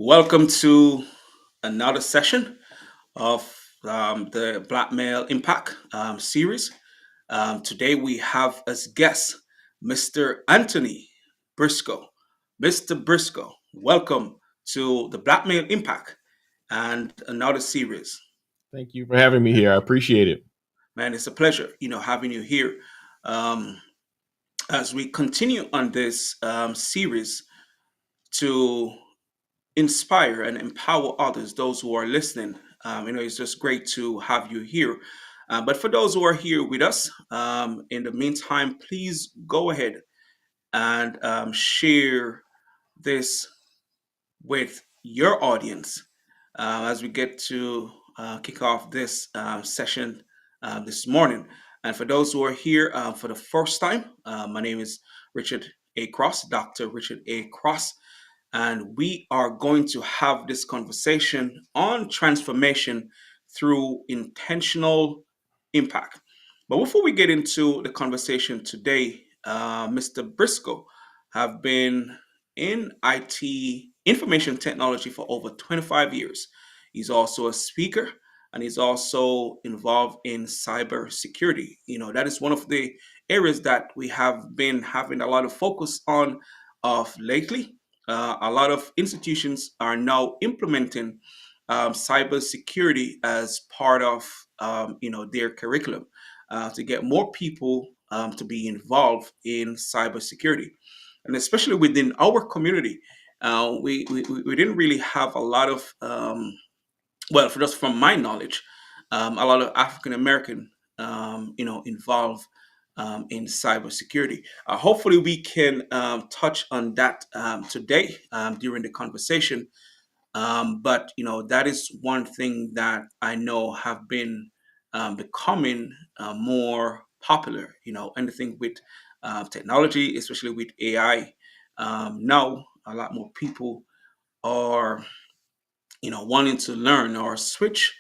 Welcome to another session of the Black Male Impact series. Today we have as guest Mr. Anthony Briscoe. Mr. Briscoe, welcome to the Black Male Impact and another series. Thank you for having me here. I appreciate it. Man, it's a pleasure, having you here. Um, as we continue on this series to inspire and empower others, those who are listening. It's just great to have you here. But for those who are here with us, in the meantime, please go ahead and share this with your audience as we get to kick off this session this morning. And for those who are here for the first time, my name is Richard A. Cross, Dr. Richard A. Cross, and we are going to have this conversation on transformation through intentional impact. But before we get into the conversation today, Mr. Briscoe have been in IT information technology for over 25 years. He's also a speaker and he's also involved in cyber security. That is one of the areas that we have been having a lot of focus on of lately. A lot of institutions are now implementing cybersecurity as part of their curriculum to get more people to be involved in cybersecurity, and especially within our community. We didn't really have a lot of well, for just from my knowledge, a lot of African American, involved in cybersecurity. Hopefully, we can touch on that today during the conversation. But that is one thing that I know have been becoming more popular. Anything with technology, especially with AI. Now, a lot more people are wanting to learn or switch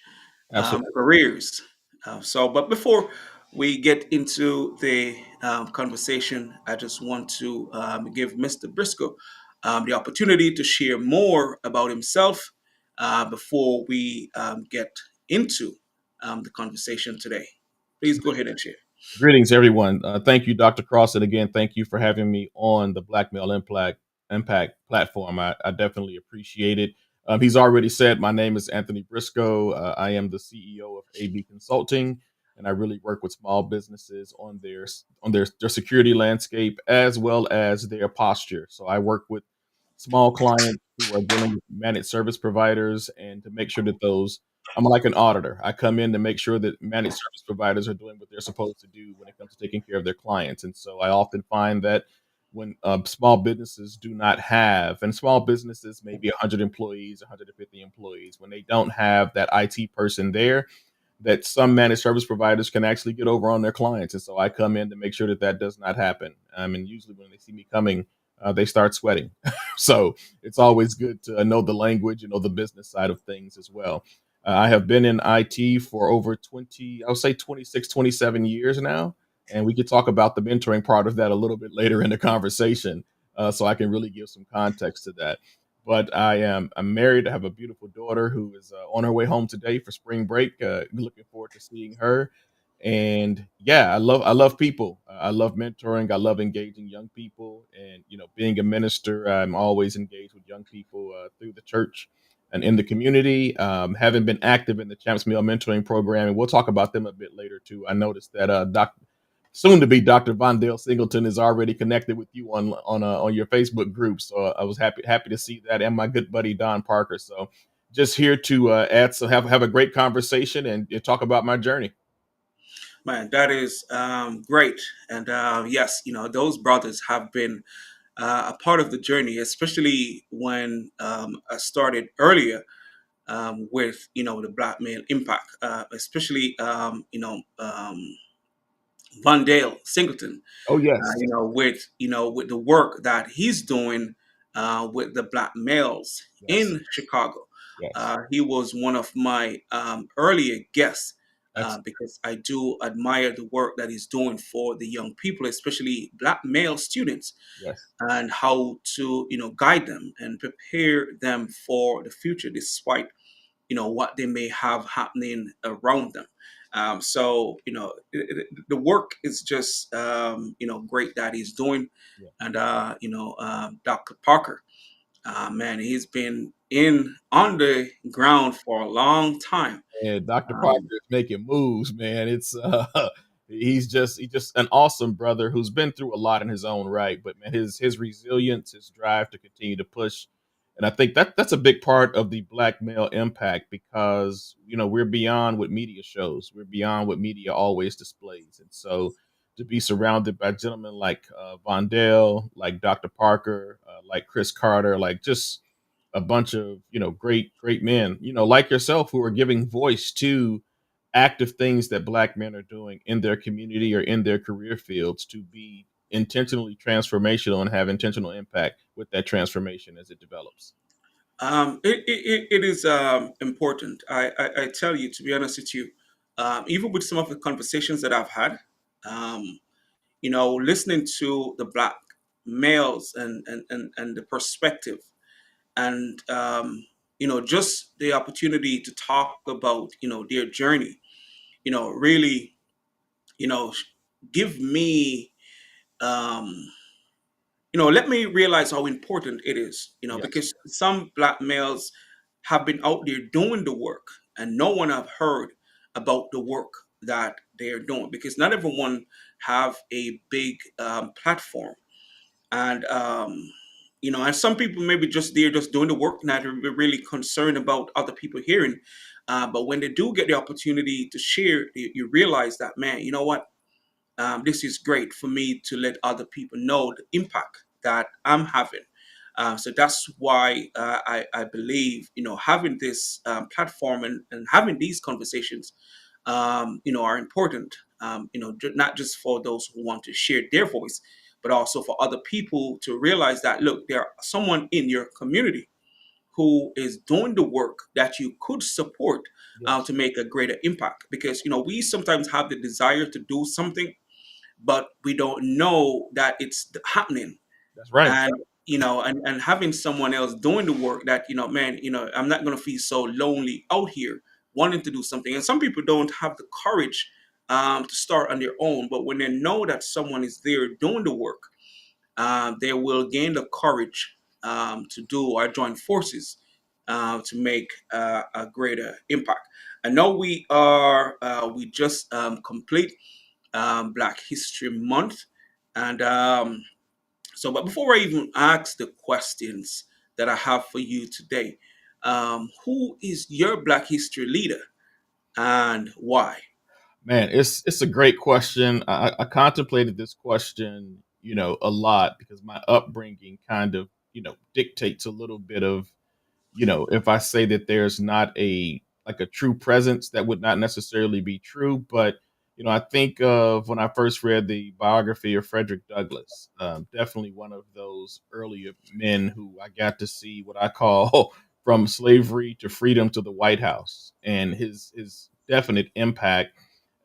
Absolutely. careers. But before we get into the conversation, I just want to give Mr. Briscoe the opportunity to share more about himself before we get into the conversation today. Please go ahead and share. Greetings, everyone. Thank you, Dr. Cross. And again, thank you for having me on the Black Male Impact platform. I definitely appreciate it. He's already said my name is Anthony Briscoe. I am the CEO of AB Consulting, and I really work with small businesses on their security landscape as well as their posture. So I work with small clients who are dealing with managed service providers and to make sure that those I'm like an auditor. I come in to make sure that managed service providers are doing what they're supposed to do when it comes to taking care of their clients. And so I often find that when small businesses do not have, and small businesses maybe 100 employees, 150 employees, when they don't have that IT person there, that some managed service providers can actually get over on their clients. And so I come in to make sure that that does not happen. And usually when they see me coming, they start sweating. So it's always good to know the language, the business side of things as well. I have been in IT for over 20, I would say 26, 27 years now. And we could talk about the mentoring part of that a little bit later in the conversation. So I can really give some context to that. But I'm married. I have a beautiful daughter who is on her way home today for spring break. Looking forward to seeing her. And yeah, I love people. I love mentoring. I love engaging young people. And being a minister, I'm always engaged with young people through the church and in the community. Having been active in the Champs Meal Mentoring Program, and we'll talk about them a bit later too. I noticed that soon to be Dr. Vondale Singleton is already connected with you on your Facebook group. So I was happy to see that, and my good buddy Don Parker. So just here to add, so have a great conversation and talk about my journey. Man, that is great. And yes, those brothers have been a part of the journey, especially when I started earlier with the Black Male Impact, especially Von Dale Singleton, Oh yes, with the work that he's doing with the Black males yes, in Chicago. yes. He was one of my earlier guests Excellent. because I do admire the work that he's doing for the young people, especially Black male students, Yes. and how to guide them and prepare them for the future, despite what they may have happening around them. So the work is just great that he's doing, Yeah. and Dr. Parker, man, he's been in on the ground for a long time. And Dr. Parker Um, is making moves, man. It's he's just an awesome brother who's been through a lot in his own right. But man, his resilience, his drive to continue to push, and I think that's a big part of the black male impact because we're beyond what media shows, we're beyond what media always displays, and so to be surrounded by gentlemen like Vondell, like Dr. Parker, like Chris Carter, like just a bunch of great men like yourself who are giving voice to active things that black men are doing in their community or in their career fields to be intentionally transformational and have intentional impact with that transformation as it develops. it is important. I tell you, to be honest with you, even with some of the conversations that I've had, um, listening to the black males and the perspective, and just the opportunity to talk about their journey, really, you know give me, um, let me realize how important it is, Yes, because some black males have been out there doing the work, and no one have heard about the work that they are doing, because not everyone have a big platform. And and some people maybe just they're just doing the work, not really concerned about other people hearing. But when they do get the opportunity to share, you realize that, man, you know what, this is great for me to let other people know the impact that I'm having. So that's why I believe having this platform, and having these conversations are important. Not just for those who want to share their voice, but also for other people to realize that, look, there are someone in your community who is doing the work that you could support, yes, to make a greater impact. Because we sometimes have the desire to do something, but we don't know that it's happening. that's right. And and having someone else doing the work, that man, I'm not going to feel so lonely out here wanting to do something. And some people don't have the courage to start on their own, but when they know that someone is there doing the work, they will gain the courage to do or join forces to make a greater impact. I know we just complete Black History Month, and but before I even ask the questions that I have for you today, who is your Black History leader and why? Man, it's a great question. I contemplated this question, a lot because my upbringing kind of, dictates a little bit of if I say that there's not a like a true presence, that would not necessarily be true. But I think of when I first read the biography of Frederick Douglass, definitely one of those earlier men who I got to see what I call from slavery to freedom to the White House, and his definite impact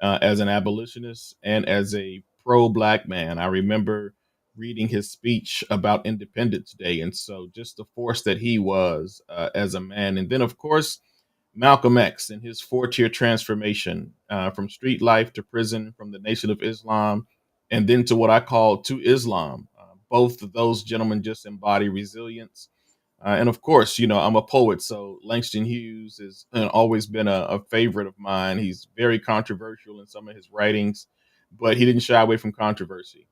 as an abolitionist and as a pro-black man. I remember reading his speech about Independence Day, and so just the force that he was as a man. And then, of course, Malcolm X and his four-tier transformation from street life to prison, from the Nation of Islam, and then to what I call to Islam. Both of those gentlemen just embody resilience. And of course, I'm a poet, so Langston Hughes has always been a favorite of mine. He's very controversial in some of his writings, but he didn't shy away from controversy.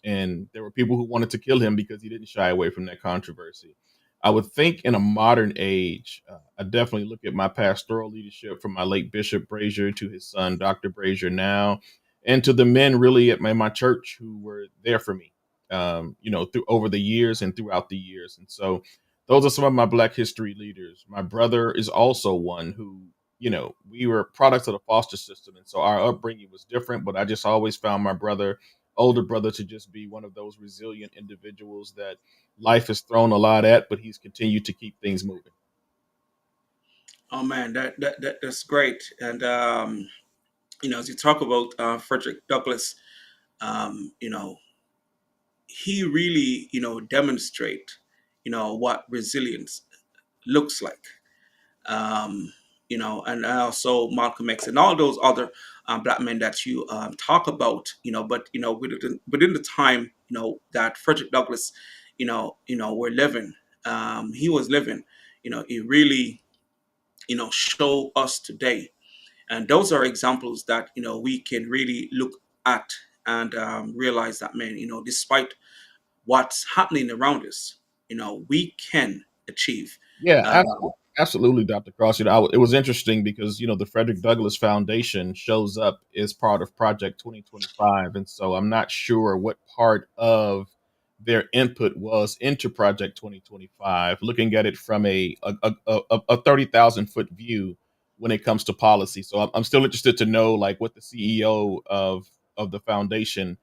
And there were people who wanted to kill him because he didn't shy away from that controversy. I would think in a modern age, I definitely look at my pastoral leadership from my late Bishop Brazier to his son, Dr. Brazier now, and to the men really at my church who were there for me, through over the years and throughout the years. And so those are some of my Black history leaders. My brother is also one who, we were products of the foster system. And so our upbringing was different, but I just always found my brother, older brother, to just be one of those resilient individuals that life has thrown a lot at, but he's continued to keep things moving. Oh man, that's great. And as you talk about Frederick Douglass, you know, he really, demonstrate, what resilience looks like. Um, and also Malcolm X and all those other black men that you talk about, but within the time, that Frederick Douglass, were living, he was living, it really, show us today. And those are examples that, we can really look at and realize that, man, despite what's happening around us, we can achieve. Yeah, Uh, absolutely, Dr. Cross. It was interesting because the Frederick Douglass Foundation shows up as part of Project 2025, and so I'm not sure what part of their input was into Project 2025. Looking at it from a 30,000 foot view when it comes to policy, so I'm still interested to know like what the CEO of the foundation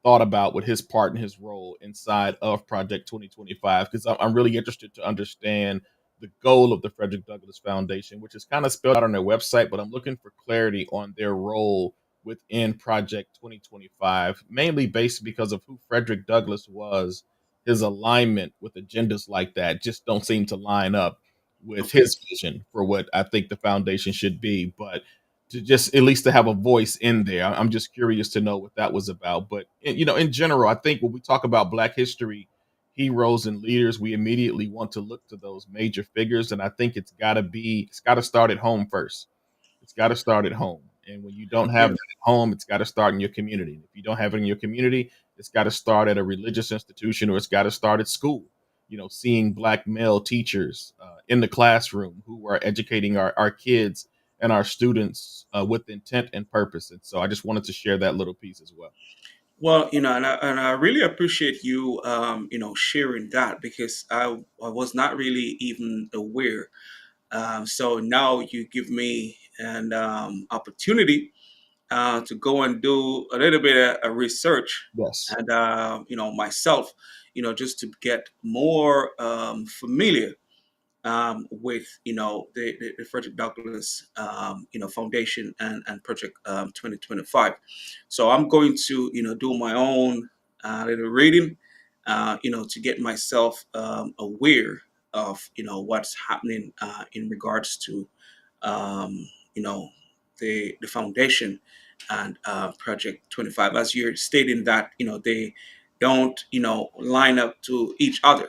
thought about with his part and his role inside of Project 2025 because I'm really interested to understand the goal of the Frederick Douglass Foundation, which is kind of spelled out on their website, but I'm looking for clarity on their role within Project 2025, mainly based because of who Frederick Douglass was. His alignment with agendas like that just don't seem to line up with okay. his vision for what I think the foundation should be. But to just at least to have a voice in there. I'm just curious to know what that was about. But in general, I think when we talk about Black history, heroes and leaders, we immediately want to look to those major figures, and I think it's got to start at home first. It's got to start at home. And when you don't have Yeah. that at home, it's got to start in your community. And if you don't have it in your community, it's got to start at a religious institution or it's got to start at school. Seeing Black male teachers in the classroom who are educating our kids and our students with intent and purpose. And so I just wanted to share that little piece as well. Well, and I really appreciate you, sharing that because I was not really even aware. So now you give me an opportunity to go and do a little bit of research Yes. and, myself, just to get more familiar with the Frederick Douglass Foundation and Project 2025. So I'm going to do my own little reading, to get myself aware of what's happening in regards to um, you know the foundation and Project 25. As you're stating that they don't line up to each other,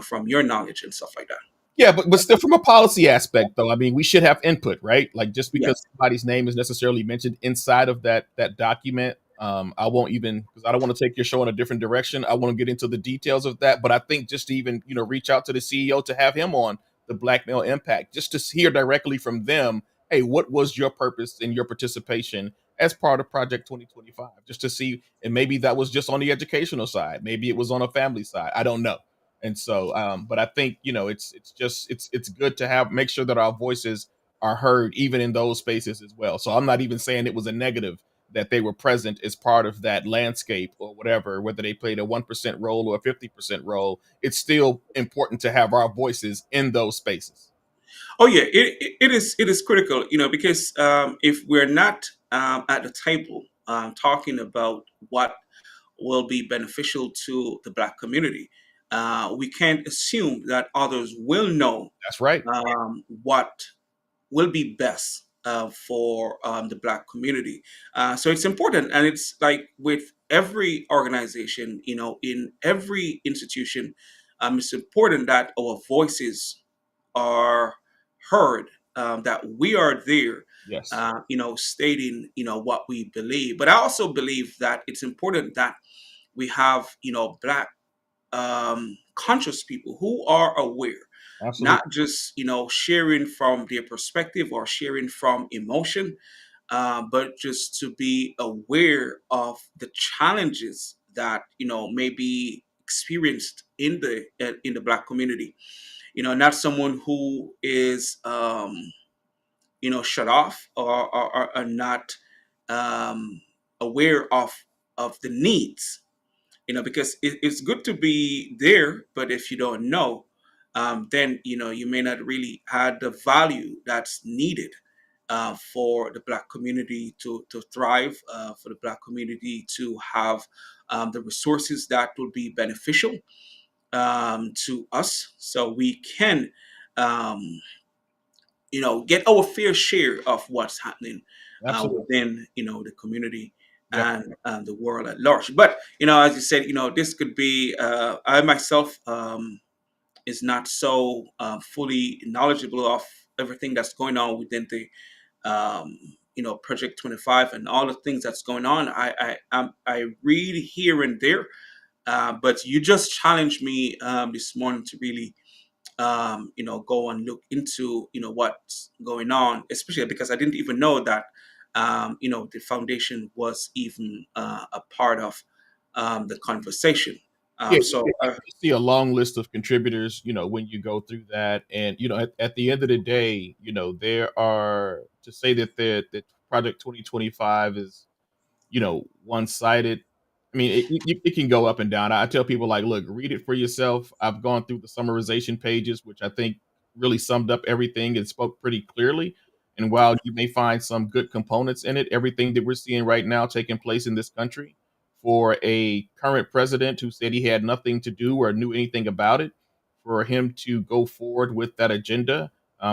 from your knowledge and stuff like that. Yeah, but still from a policy aspect though, I mean, we should have input, right? Like just because Yes. somebody's name is necessarily mentioned inside of that document, I won't even because I don't want to take your show in a different direction. I want to get into the details of that, but I think just to even reach out to the CEO to have him on the Black Male Impact, just to hear directly from them, hey, what was your purpose and your participation as part of Project 2025? Just to see, and maybe that was just on the educational side, maybe it was on a family side. I don't know. And so, but I think it's good to have make sure that our voices are heard even in those spaces as well. So I'm not even saying it was a negative that they were present as part of that landscape or whatever, whether they played a 1% role or a 50% role. It's still important to have our voices in those spaces. Oh yeah, it is critical, because if we're not at the table talking about what will be beneficial to the Black community, we can't assume that others will know That's right. what will be best for the Black community. So it's important, and it's like with every organization, in every institution, it's important that our voices are heard, that we are there, Yes. stating, what we believe. But I also believe that it's important that we have, Black conscious people who are aware, Absolutely. not just sharing from their perspective or sharing from emotion, but just to be aware of the challenges that may be experienced in the Black community. Not someone who is shut off or are not um, aware of the needs, because it's good to be there, but if you don't know, then you may not really had the value that's needed for the Black community to thrive, for the Black community to have the resources that will be beneficial to us, so we can um, get our fair share of what's happening Absolutely. within the community Yep. and the world at large. But as you said, this could be I myself is not so fully knowledgeable of everything that's going on within the um, Project 25 and all the things that's going on. I read here and there, but you just challenged me this morning to really go and look into what's going on, especially because I didn't even know that the foundation was even a part of the conversation. Yeah, So you see a long list of contributors, when you go through that, and at the end of the day, there are to say that Project 2025 is one-sided. I mean, it can go up and down. I tell people, like, look, read it for yourself. I've gone through the summarization pages, which I think really summed up everything and spoke pretty clearly. And while you may find some good components in it, everything that we're seeing right now taking place in this country, for a current president who said he had nothing to do or knew anything about it, for him to go forward with that agenda,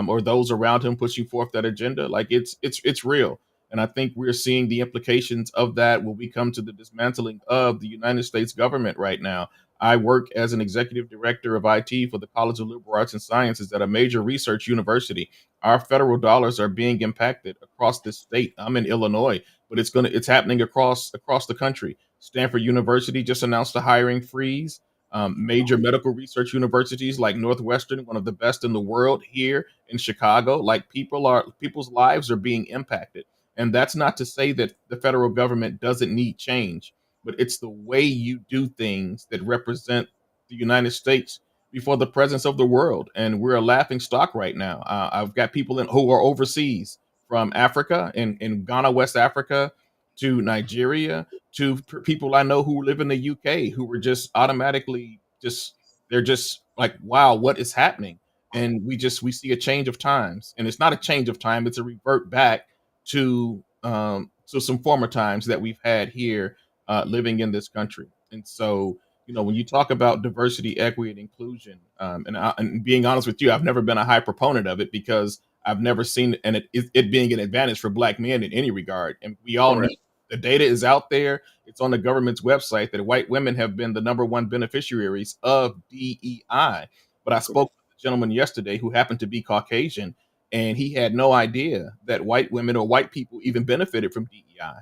or those around him pushing forth that agenda, like, it's real. And I think we're seeing the implications of that when we come to the dismantling of the United States government right now. I work as an executive director of IT for the College of Liberal Arts and Sciences at a major research university. Our federal dollars are being impacted across this state. I'm in Illinois, but it's happening across the country. Stanford University just announced a hiring freeze. Major medical research universities like Northwestern, one of the best in the world here in Chicago, like, people's lives are being impacted. And that's not to say that the federal government doesn't need change, but it's the way you do things that represent the United States before the presence of the world. And we're a laughing stock right now. I've got people who are overseas, from Africa, in Ghana, West Africa, to Nigeria, to people I know who live in the UK, who were just automatically they're just like, wow, what is happening? And we see a change of times, and it's not a change of time; it's a revert back to some former times that we've had here, living in this country. And so, when you talk about diversity, equity, and inclusion, and being honest with you, I've never been a high proponent of it, because I've never seen it being an advantage for Black men in any regard. And we all know correct. the data is out there. It's on the government's website that white women have been the number one beneficiaries of DEI. But I spoke with a gentleman yesterday who happened to be Caucasian, and he had no idea that white women or white people even benefited from DEI.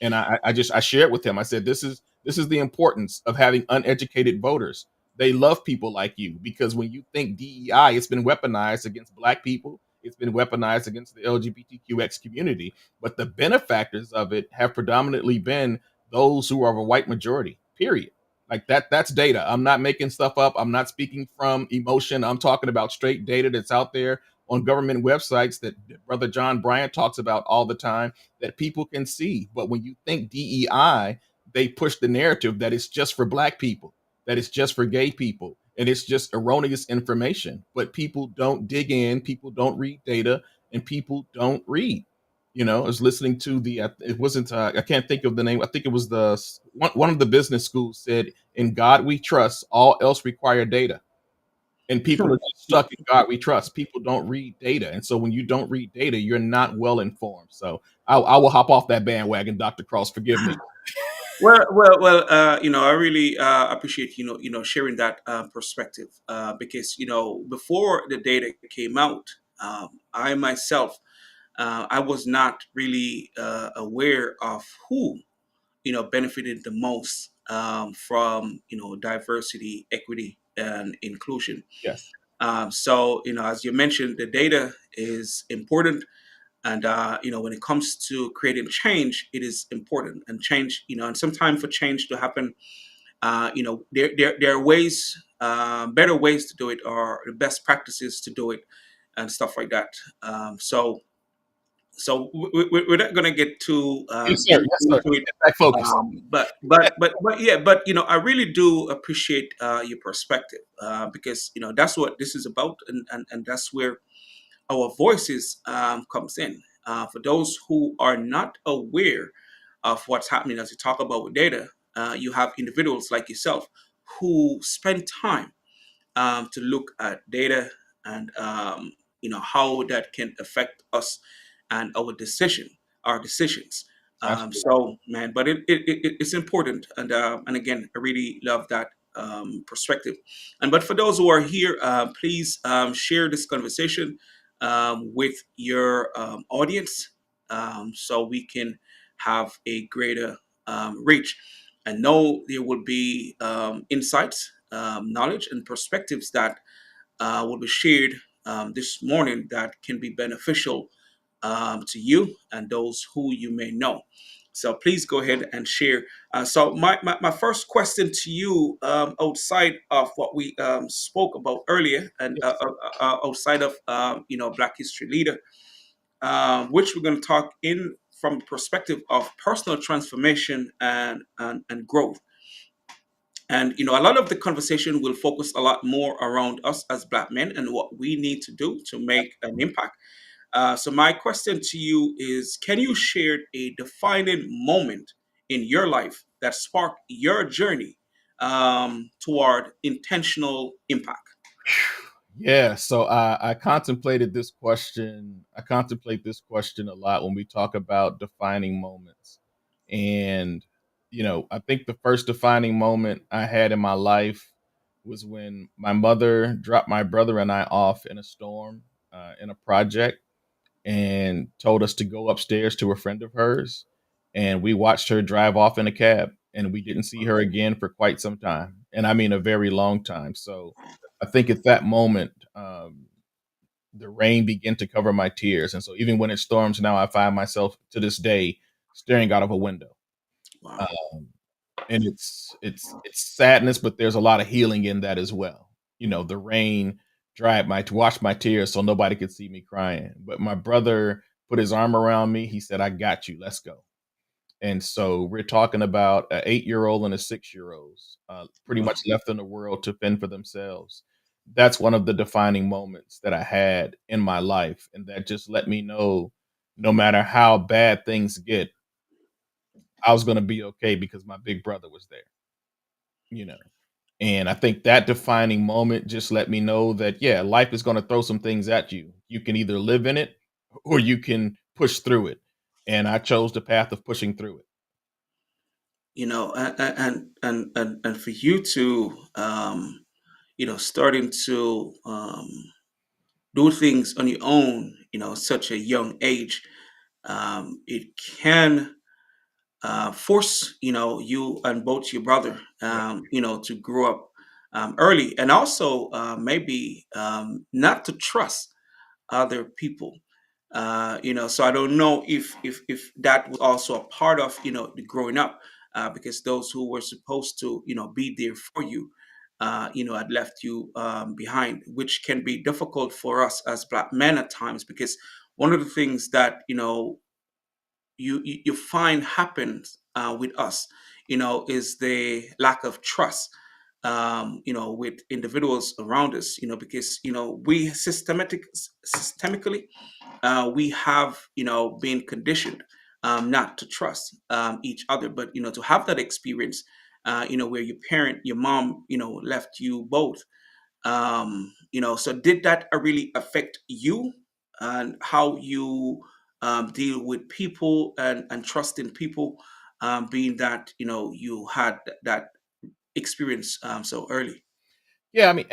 And I shared with him. I said, this is the importance of having uneducated voters. They love people like you, because when you think DEI, it's been weaponized against Black people, it's been weaponized against the LGBTQX community, but the benefactors of it have predominantly been those who are of a white majority. Period. Like, that's data. I'm not making stuff up. I'm not speaking from emotion. I'm talking about straight data that's out there on government websites that Brother John Bryant talks about all the time, that people can see. But when you think DEI, they push the narrative that it's just for Black people, that it's just for gay people, and it's just erroneous information. But people don't dig in, people don't read data, and people don't read. I was listening to it wasn't, I can't think of the name. I think it was one of the business schools said, "In God we trust, all else require data." And people are just stuck in God we trust. People don't read data. And so when you don't read data, you're not well informed. So I will hop off that bandwagon, Dr. Cross. Forgive me. I really appreciate sharing that perspective because before the data came out, I myself I was not really aware of who benefited the most from diversity, equity, and inclusion. Yes. So as you mentioned, the data is important, and when it comes to creating change, it is important. And change, and sometimes for change to happen, there are ways, better ways to do it, or the best practices to do it, and stuff like that. So So we're not going to get too Yes, sir. Yes, sir. into it. Back focus. But yeah, but I really do appreciate your perspective, because that's what this is about, and that's where our voices comes in. For those who are not aware of what's happening, as you talk about with data, you have individuals like yourself who spend time to look at data, and how that can affect us and our decisions. Absolutely. So, man, but it's important, and again, I really love that perspective. And but for those who are here, please share this conversation with your audience, so we can have a greater reach. And know there will be insights, knowledge, and perspectives that will be shared this morning that can be beneficial to you and those who you may know. So please go ahead and share. So my first question to you, outside of what we spoke about earlier, and Yes. outside of Black History Leader, which we're going to talk in from the perspective of personal transformation and growth. And a lot of the conversation will focus a lot more around us as Black men and what we need to do to make an impact. So my question to you is: can you share a defining moment in your life that sparked your journey toward intentional impact? Yeah, so I contemplated this question. I contemplate this question a lot when we talk about defining moments. And, I think the first defining moment I had in my life was when my mother dropped my brother and I off in a storm, in a project, and told us to go upstairs to a friend of hers. And we watched her drive off in a cab, and we didn't see her again for quite some time. And I mean, a very long time. So I think at that moment, the rain began to cover my tears. And so even when it storms now, I find myself to this day staring out of a window. Wow. Um, and it's sadness, but there's a lot of healing in that as well. The rain dried my washed my tears so nobody could see me crying. But my brother put his arm around me. He said, "I got you. Let's go." And so we're talking about an 8-year-old and a 6-year-old, pretty Wow. much left in the world to fend for themselves. That's one of the defining moments that I had in my life, and that just let me know, no matter how bad things get, I was going to be okay because my big brother was there. You know, And I think that defining moment just let me know that, yeah, life is going to throw some things at you. You can either live in it or you can push through it. And I chose the path of pushing through it. And for you to starting to do things on your own, such a young age, it can force you and both your brother Right. to grow up early, and also maybe not to trust other people. So I don't know if that was also a part of the growing up, because those who were supposed to be there for you, had left you behind, which can be difficult for us as Black men at times, because one of the things that you find happens with us, is the lack of trust, with individuals around us, because we systemically, we have been conditioned not to trust each other, but to have that experience, where your mom left you both. So did that really affect you and how you deal with people and trusting people, being that you had that experience so early? Yeah, I mean,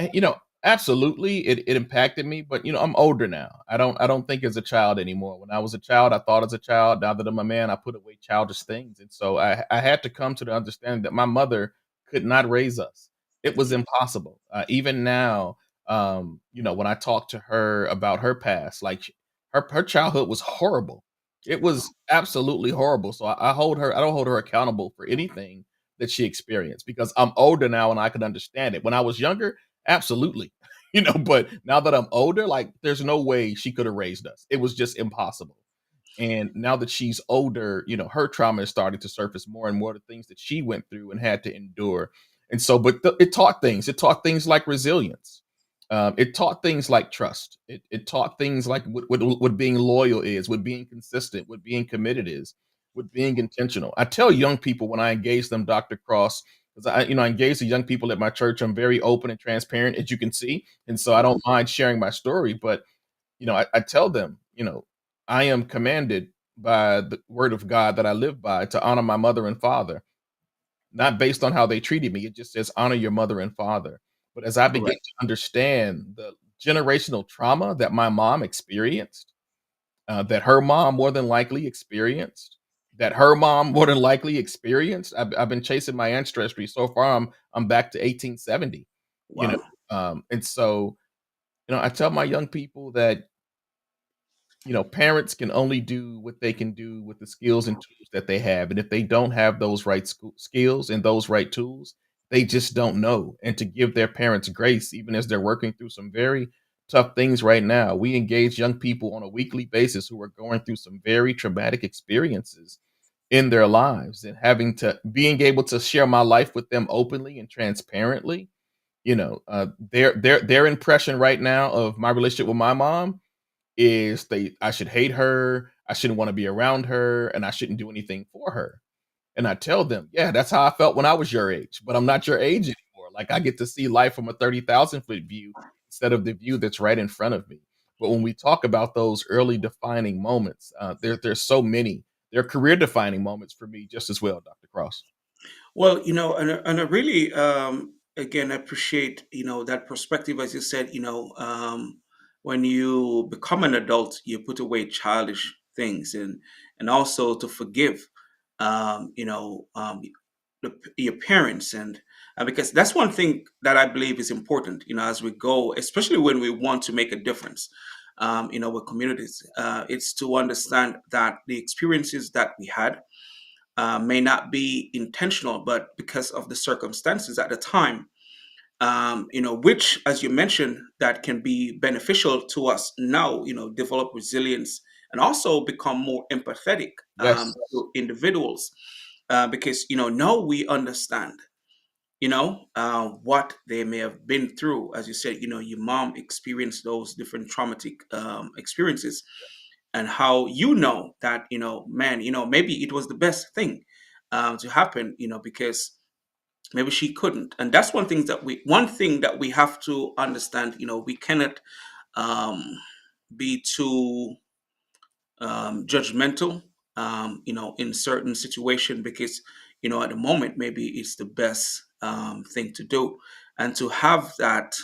absolutely, it impacted me. But I'm older now. I don't think as a child anymore. When I was a child, I thought as a child. Now that I'm a man, I put away childish things, and so I had to come to the understanding that my mother could not raise us. It was Yeah. impossible. Even now, when I talk to her about her past, like her childhood was horrible. It Wow. was absolutely horrible. So I hold her. I don't hold her accountable for anything that she experienced because I'm older now and I can understand it. When I was younger, absolutely. But now that I'm older, like there's no way she could have raised us. It was just impossible. And now that she's older, her trauma is starting to surface more and more, the things that she went through and had to endure. And so, but it taught things. It taught things like resilience. It taught things like trust. It taught things like what being loyal is, what being consistent, what being committed is, what being intentional. I tell young people when I engage them, Dr. Cross, because I engage the young people at my church. I'm very open and transparent, as you can see, and so I don't mind sharing my story. But I tell them, I am commanded by the word of God that I live by to honor my mother and father, not based on how they treated me. It just says honor your mother and father. But as I begin Correct. to understand the generational trauma that my mom experienced, that her mom more than likely experienced, that her mom more than likely experienced. I've been chasing my ancestry so far. I'm back to 1870. You know, Wow. and so I tell my young people that parents can only do what they can do with the skills and tools that they have. And if they don't have those right skills and those right tools, they just don't know. And to give their parents grace, even as they're working through some very tough things right now. We engage young people on a weekly basis who are going through some very traumatic experiences in their lives, and having to being able to share my life with them openly and transparently. Their impression right now of my relationship with my mom is I should hate her, I shouldn't wanna be around her, and I shouldn't do anything for her. And I tell them, "Yeah, that's how I felt when I was your age, but I'm not your age anymore." Like, I get to see life from a 30,000-foot view instead of the view that's right in front of me. But when we talk about those early defining moments, there's so many. They're career defining moments for me just as well, Dr. Cross. Well, and I really, again, appreciate, that perspective, as you said, when you become an adult, you put away childish things, and also to forgive, um, you know, um, your parents, and because that's one thing that I believe is important, as we go, especially when we want to make a difference, with communities, it's to understand that the experiences that we had may not be intentional, but because of the circumstances at the time, which, as you mentioned, that can be beneficial to us now, develop resilience and also become more empathetic Yes. to individuals, because, now we understand, what they may have been through. As you said, your mom experienced those different traumatic experiences, and how that man, maybe it was the best thing to happen, because maybe she couldn't. And that's one thing that we have to understand. We cannot um, be too judgmental, in certain situation, because at the moment maybe it's the best thing to do, and to have that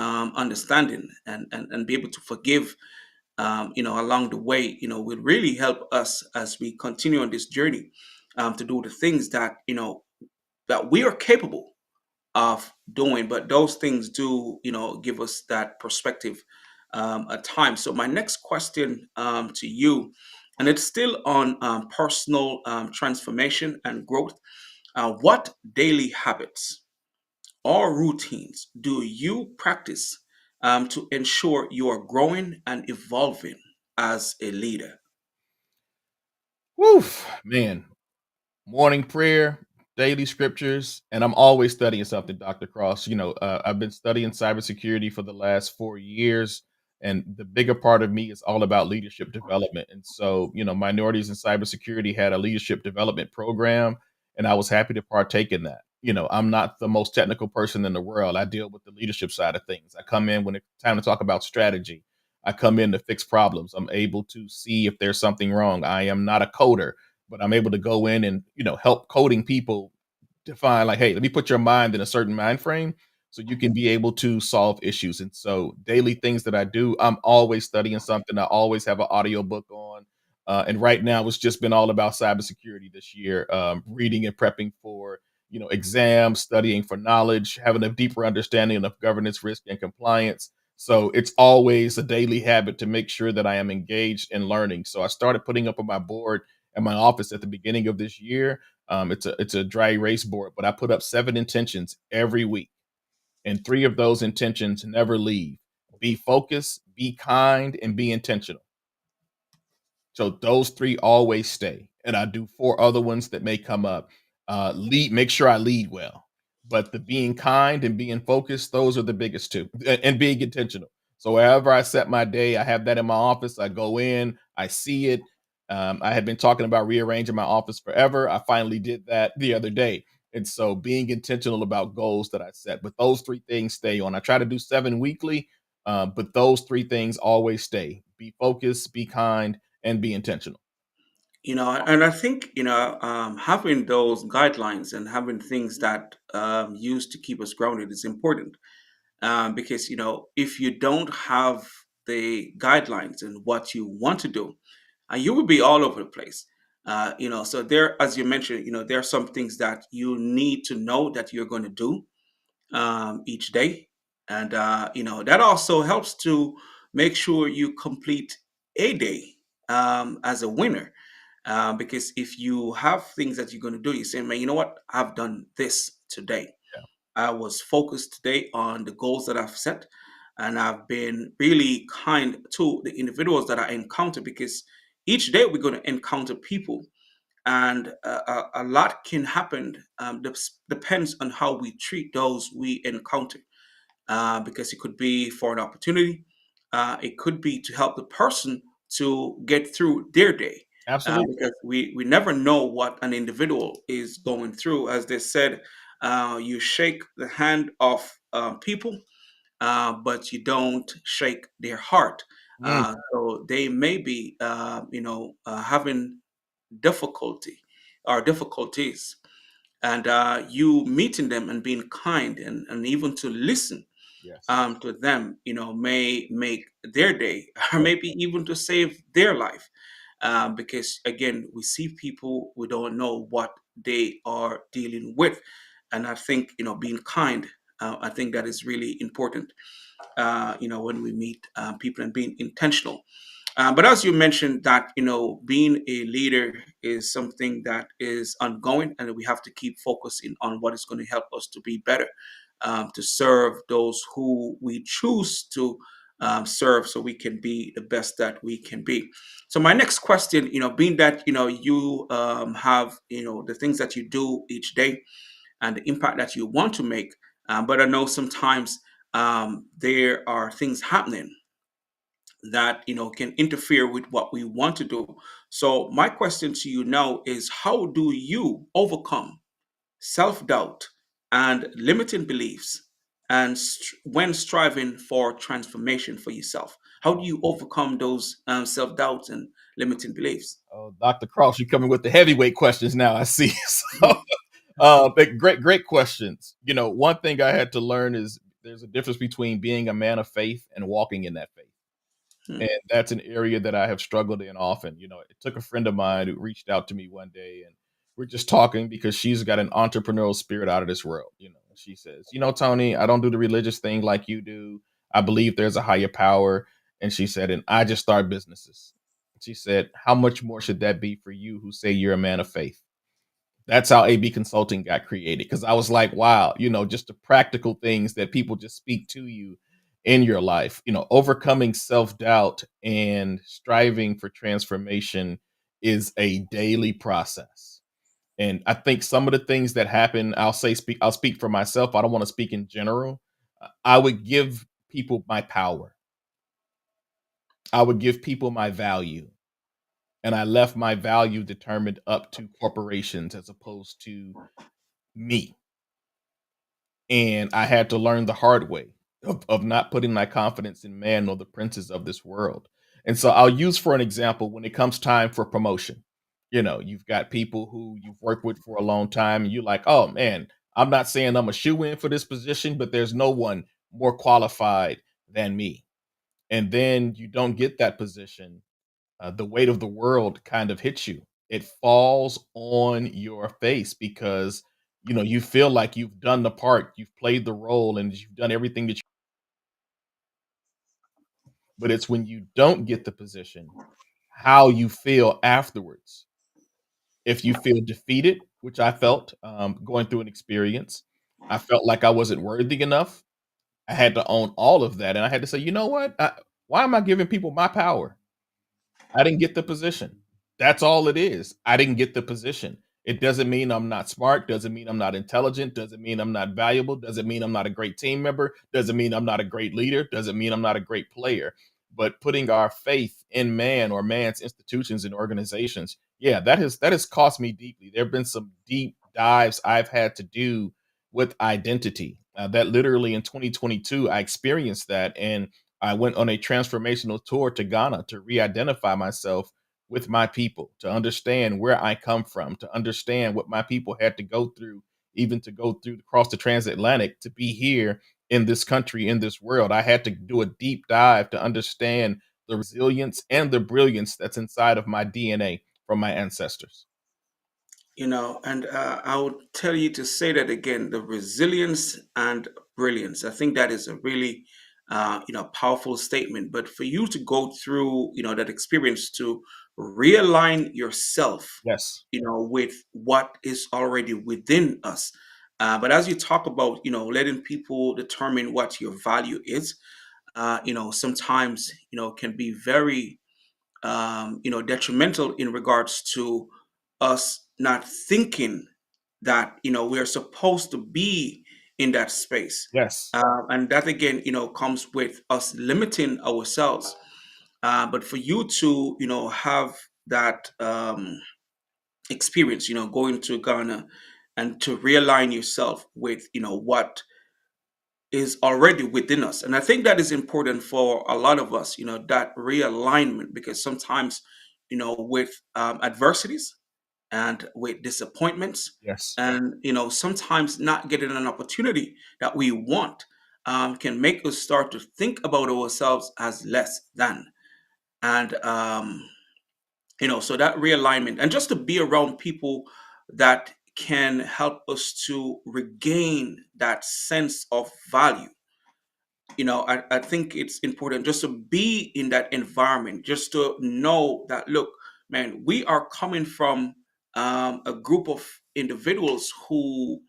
understanding, and be able to forgive, along the way, will really help us as we continue on this journey, to do the things that we are capable of doing. But those things do, give us that perspective at times. So my next question to you, and it's still on personal transformation and growth. What daily habits or routines do you practice to ensure you are growing and evolving as a leader? Woof, man. Morning prayer, daily scriptures, and I'm always studying something, Dr. Cross. I've been studying cybersecurity for the last 4 years, and the bigger part of me is all about leadership development. And so, minorities in cybersecurity had a leadership development program, and I was happy to partake in that. I'm not the most technical person in the world. I deal with the leadership side of things. I come in when it's time to talk about strategy. I come in to fix problems. I'm able to see if there's something wrong. I am not a coder, but I'm able to go in and help coding people define, like, hey, let me put your mind in a certain mind frame so you can be able to solve issues. And so daily things that I do, I'm always studying something. I always have an audio book on. And right now it's just been all about cybersecurity this year, reading and prepping for exams, studying for knowledge, having a deeper understanding of governance, risk, and compliance. So it's always a daily habit to make sure that I am engaged in learning. So I started putting up on my board at my office at the beginning of this year. It's a dry erase board, but I put up 7 intentions every week, and 3 of those intentions never leave: be focused, be kind, and be intentional. So those 3 always stay, and I do 4 other ones that may come up. Lead make sure I lead well, but the being kind and being focused, those are the biggest 2, and being intentional. So wherever I set my day, I have that in my office, I go in, I see it. I had been talking about rearranging my office forever. I finally did that the other day, and so being intentional about goals that I set, but those 3 things stay on. I try to do 7 weekly, but those 3 things always stay. Be focused, be kind, and be intentional. And I think, having those guidelines and having things that used to keep us grounded is important. Because, if you don't have the guidelines and what you want to do, you will be all over the place. So there, as you mentioned, there are some things that you need to know that you're going to do each day. And, that also helps to make sure you complete a day as a winner. Because if you have things that you're going to do, you say, man, you know what? I've done this today. Yeah, I was focused today on the goals that I've set. And I've been really kind to the individuals that I encounter, because each day we're going to encounter people, and a lot can happen. Depends on how we treat those we encounter, because it could be for an opportunity, it could be to help the person to get through their day, absolutely. because we never know what an individual is going through. As they said, you shake the hand of people, but you don't shake their heart. Mm, So they may be, having difficulty or difficulties, and you meeting them and being kind, and even to listen yes. to them, may make their day, or Yeah. maybe even to save their life. Because again, we see people, we don't know what they are dealing with. And I think, being kind, I think that is really important, when we meet people, and being intentional. But as you mentioned, that being a leader is something that is ongoing, and we have to keep focusing on what is going to help us to be better, to serve those who we choose to serve, so we can be the best that we can be. So my next question, being that you have the things that you do each day and the impact that you want to make, but I know sometimes there are things happening that can interfere with what we want to do. So my question to you now is, how do you overcome self-doubt and limiting beliefs, and when striving for transformation for yourself? How do Oh, you overcome those self-doubts and limiting beliefs? oh, Dr. Cross, you're coming with the heavyweight questions now. I see. So, but great questions. One thing I had to learn is there's a difference between being a man of faith and walking in that faith. Hmm. And that's an area that I have struggled in often. It took a friend of mine who reached out to me one day, and we're just talking because she's got an entrepreneurial spirit out of this world. She says, Tony, I don't do the religious thing like you do. I believe there's a higher power. And she said, and I just start businesses. She said, how much more should that be for you who say you're a man of faith? That's how AB Consulting got created. Because I was like, wow, just the practical things that people just speak to you in your life. Overcoming self doubt and striving for transformation is a daily process. And I think some of the things that happen, I'll speak for myself. I don't want to speak in general. I would give people my power. I would give people my value. And I left my value determined up to corporations as opposed to me. And I had to learn the hard way of not putting my confidence in man or the princes of this world. And so I'll use for an example when it comes time for promotion. You've got people who you've worked with for a long time, and you're like, oh man, I'm not saying I'm a shoe in for this position, but there's no one more qualified than me. And then you don't get that position, the weight of the world kind of hits you. It falls on your face because you feel like you've done the part, you've played the role, and you've done everything that you. But it's when you don't get the position, how you feel afterwards. If you feel defeated, which I felt going through an experience, I felt like I wasn't worthy enough. I had to own all of that, and I had to say, you know what? Why am I giving people my power? I didn't get the position. That's all it is. I didn't get the position. It doesn't mean I'm not smart, doesn't mean I'm not intelligent, doesn't mean I'm not valuable, doesn't mean I'm not a great team member, doesn't mean I'm not a great leader, doesn't mean I'm not a great player. But putting our faith in man or man's institutions and organizations, yeah, that has cost me deeply. There have been some deep dives I've had to do with identity. That literally in 2022, I experienced that, and I went on a transformational tour to Ghana to re-identify myself with my people, to understand where I come from, to understand what my people had to go through, even to go through across the transatlantic to be here in this country, in this world. I had to do a deep dive to understand the resilience and the brilliance that's inside of my DNA from my ancestors. And I would tell you to say that again, the resilience and brilliance. I think that is a really, powerful statement. But for you to go through, that experience to realign yourself, Yes, with what is already within us. But as you talk about, letting people determine what your value is, sometimes, can be very detrimental in regards to us not thinking that we're supposed to be in that space, yes, and that again comes with us limiting ourselves. But for you to have that experience, going to Ghana and to realign yourself with what is already within us. And I think that is important for a lot of us, that realignment, because sometimes, with adversities and with disappointments, yes, and, sometimes not getting an opportunity that we want, can make us start to think about ourselves as less than. And, so that realignment and just to be around people that can help us to regain that sense of value. I think it's important just to be in that environment, just to know that, look, man, we are coming from a group of individuals who,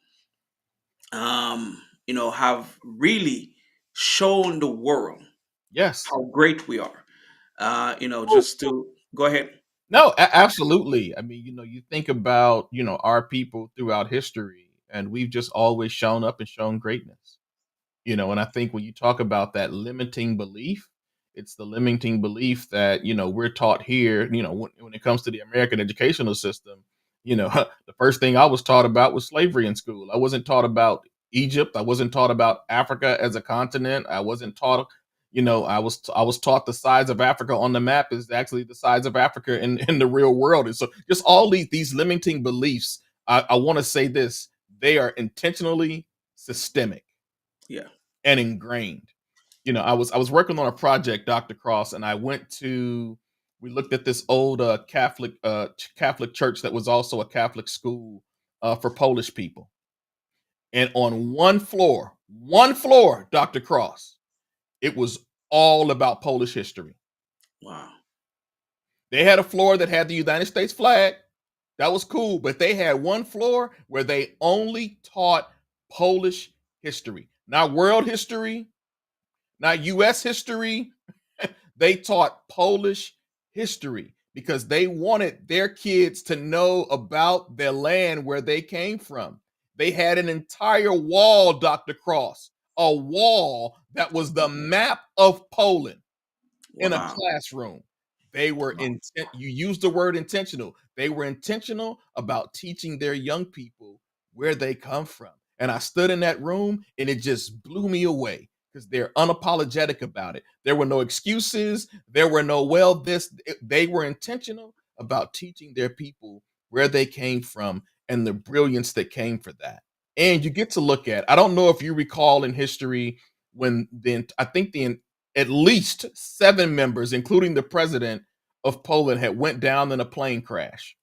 have really shown the world yes. how great we are. Just to go ahead. No, absolutely. I mean, you think about, our people throughout history, and we've just always shown up and shown greatness. And I think when you talk about that limiting belief, it's the limiting belief that, we're taught here, when it comes to the American educational system, the first thing I was taught about was slavery in school. I wasn't taught about Egypt. I wasn't taught about Africa as a continent. I wasn't taught, I was taught the size of Africa on the map is actually the size of Africa in the real world. And so just all these limiting beliefs, I want to say this, they are intentionally systemic Yeah. and ingrained. I was working on a project, Dr. Cross, and I went to we looked at this old Catholic church that was also a Catholic school for Polish people. And on one floor, Dr. Cross, it was all about Polish history. Wow. They had a floor that had the United States flag. That was cool, but they had one floor where they only taught Polish history, not world history, not US history. They taught Polish history because they wanted their kids to know about their land where they came from. They had an entire wall, Dr. Cross, a wall that was the map of Poland in a Wow. classroom. They were intent. You used the word intentional. They were intentional about teaching their young people where they come from. And I stood in that room and it just blew me away because they're unapologetic about it. There were no excuses. There were no, well, they were intentional about teaching their people where they came from and the brilliance that came for that. And you get to look at, I don't know if you recall in history when I think the at least 7 members, including the president of Poland, had went down in a plane crash.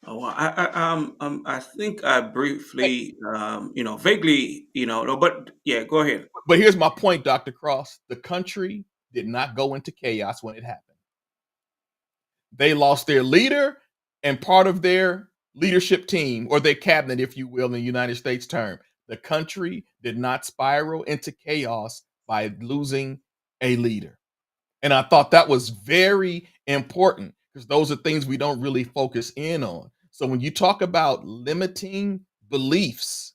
Oh, well, I think I briefly, vaguely, no, but yeah, go ahead. But here's my point, Dr. Cross. The country did not go into chaos when it happened. They lost their leader and part of their leadership team, or their cabinet, if you will, in the United States term. The country did not spiral into chaos by losing a leader. And I thought that was very important because those are things we don't really focus in on. So when you talk about limiting beliefs,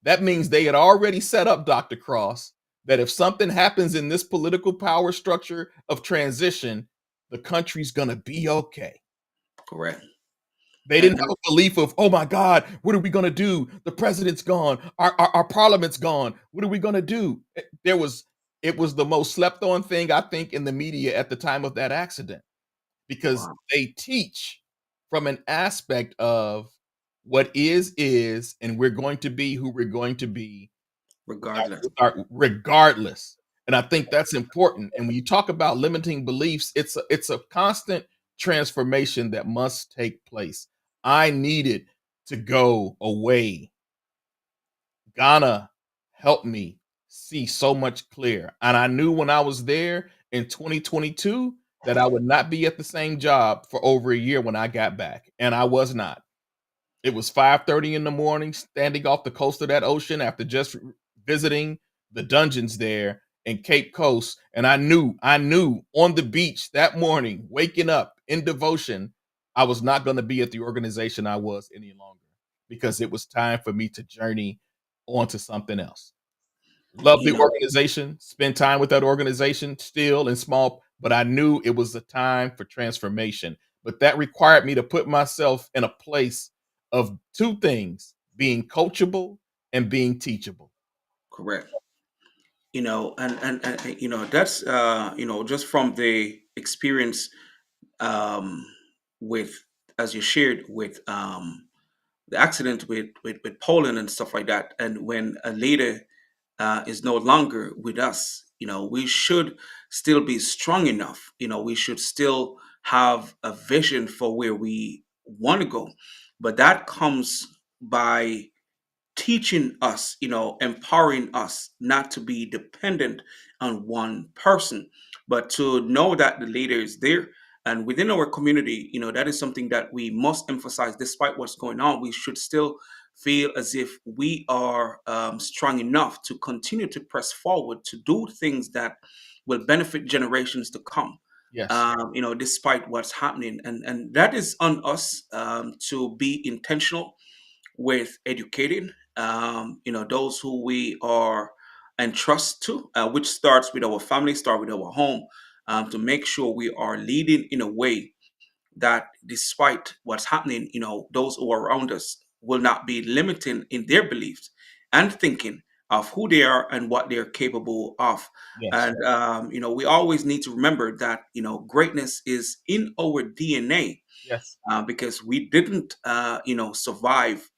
that means they had already set up Dr. Cross that if something happens in this political power structure of transition, the country's going to be okay. Correct. They didn't And have a belief of, oh my God, what are we going to do? The president's gone. Our parliament's gone. What are we going to do? It was the most slept on thing, I think, in the media at the time of that accident because wow, they teach from an aspect of what is, and we're going to be who we're going to be regardless. regardless. And I think that's important. And when you talk about limiting beliefs, it's a constant transformation that must take place. I needed to go away. Ghana helped me see so much clear. And I knew when I was there in 2022 that I would not be at the same job for over a year when I got back. And I was not. It was 5:30 in the morning, standing off the coast of that ocean after just visiting the dungeons there in Cape Coast, and I knew on the beach that morning, waking up in devotion, I was not gonna be at the organization I was any longer because it was time for me to journey on to something else. Love You the know, organization, spend time with that organization still in small, but I knew it was a time for transformation. But that required me to put myself in a place of two things, being coachable and being teachable. correct. And that's just from the experience, um with, as you shared, with the accident with Poland and stuff like that. And when a leader is no longer with us, we should still be strong enough. We should still have a vision for where we want to go. But that comes by teaching us, empowering us not to be dependent on one person, but to know that the leader is there. And within our community, that is something that we must emphasize. Despite what's going on, we should still feel as if we are strong enough to continue to press forward, to do things that will benefit generations to come. Yes, Despite what's happening, and that is on us, to be intentional with educating, those who we are entrust to, which starts with our family, start with our home, to make sure we are leading in a way that, despite what's happening, those who are around us will not be limiting in their beliefs and thinking of who they are and what they're capable of. yes, And we always need to remember that greatness is in our DNA, yes, because we didn't, survive,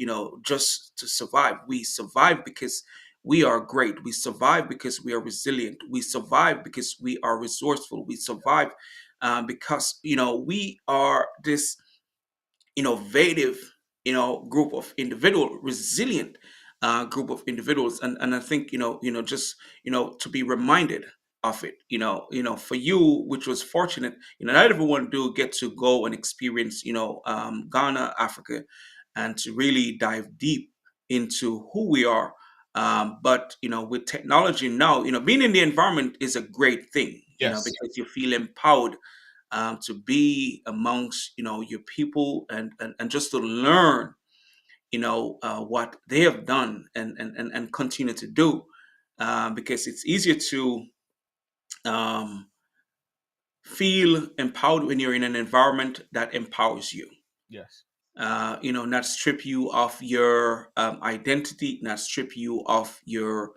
just to survive. We survive because we are great. We survive because we are resilient. We survive because we are resourceful. We survive because we are this innovative, group of individual, resilient group of individuals. And I think just to be reminded of it. For you, which was fortunate, not everyone do get to go and experience Ghana, Africa, and to really dive deep into who we are. But with technology now, being in the environment is a great thing, yes, because you feel empowered to be amongst your people, and just to learn what they have done, and continue to do, because it's easier to um, feel empowered when you're in an environment that empowers you, yes, not strip you of your identity, not strip you of your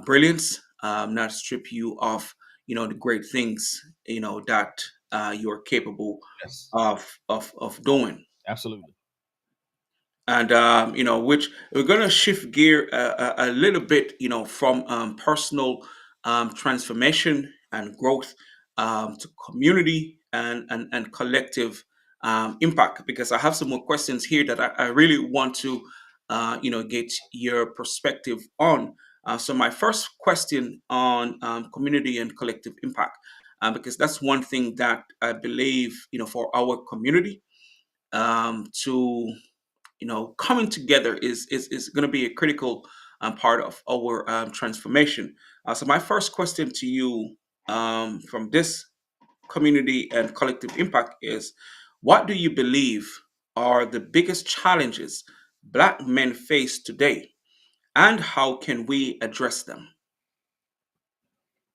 brilliance, not strip you of the great things that you're capable yes, of doing. absolutely. And which we're going to shift gear a little bit, from personal transformation and growth, to community and collective impact, because I have some more questions here that I really want to get your perspective on. So my first question on community and collective impact, because that's one thing that I believe, for our community, to coming together is going to be a critical part of our transformation. So my first question to you, from this community and collective impact is, what do you believe are the biggest challenges Black men face today, and how can we address them?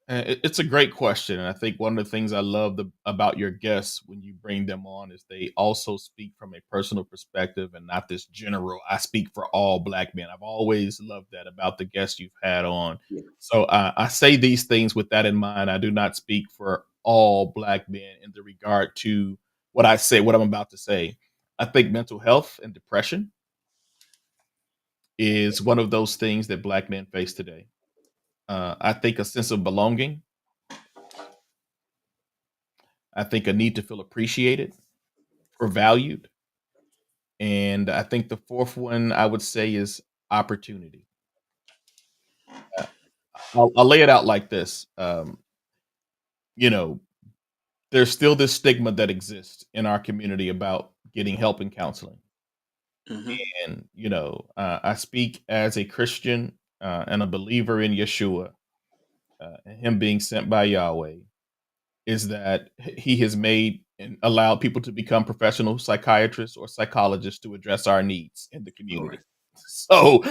It's a great question, and I think one of the things I love about your guests when you bring them on is they also speak from a personal perspective and not this general. I speak for all Black men. I've always loved that about the guests you've had on. Yeah, So I say these things with that in mind. I do not speak for all Black men in the regard to what I say, what I'm about to say. I think mental health and depression is one of those things that Black men face today. I think a sense of belonging. I think a need to feel appreciated or valued. And I think the fourth one I would say is opportunity. Uh, I'll lay it out like this. You know, there's still this stigma that exists in our community about getting help and counseling. hmm, And, I speak as a Christian and a believer in Yeshua, and him being sent by Yahweh. Is that he has made and allowed people to become professional psychiatrists or psychologists to address our needs in the community. correct. So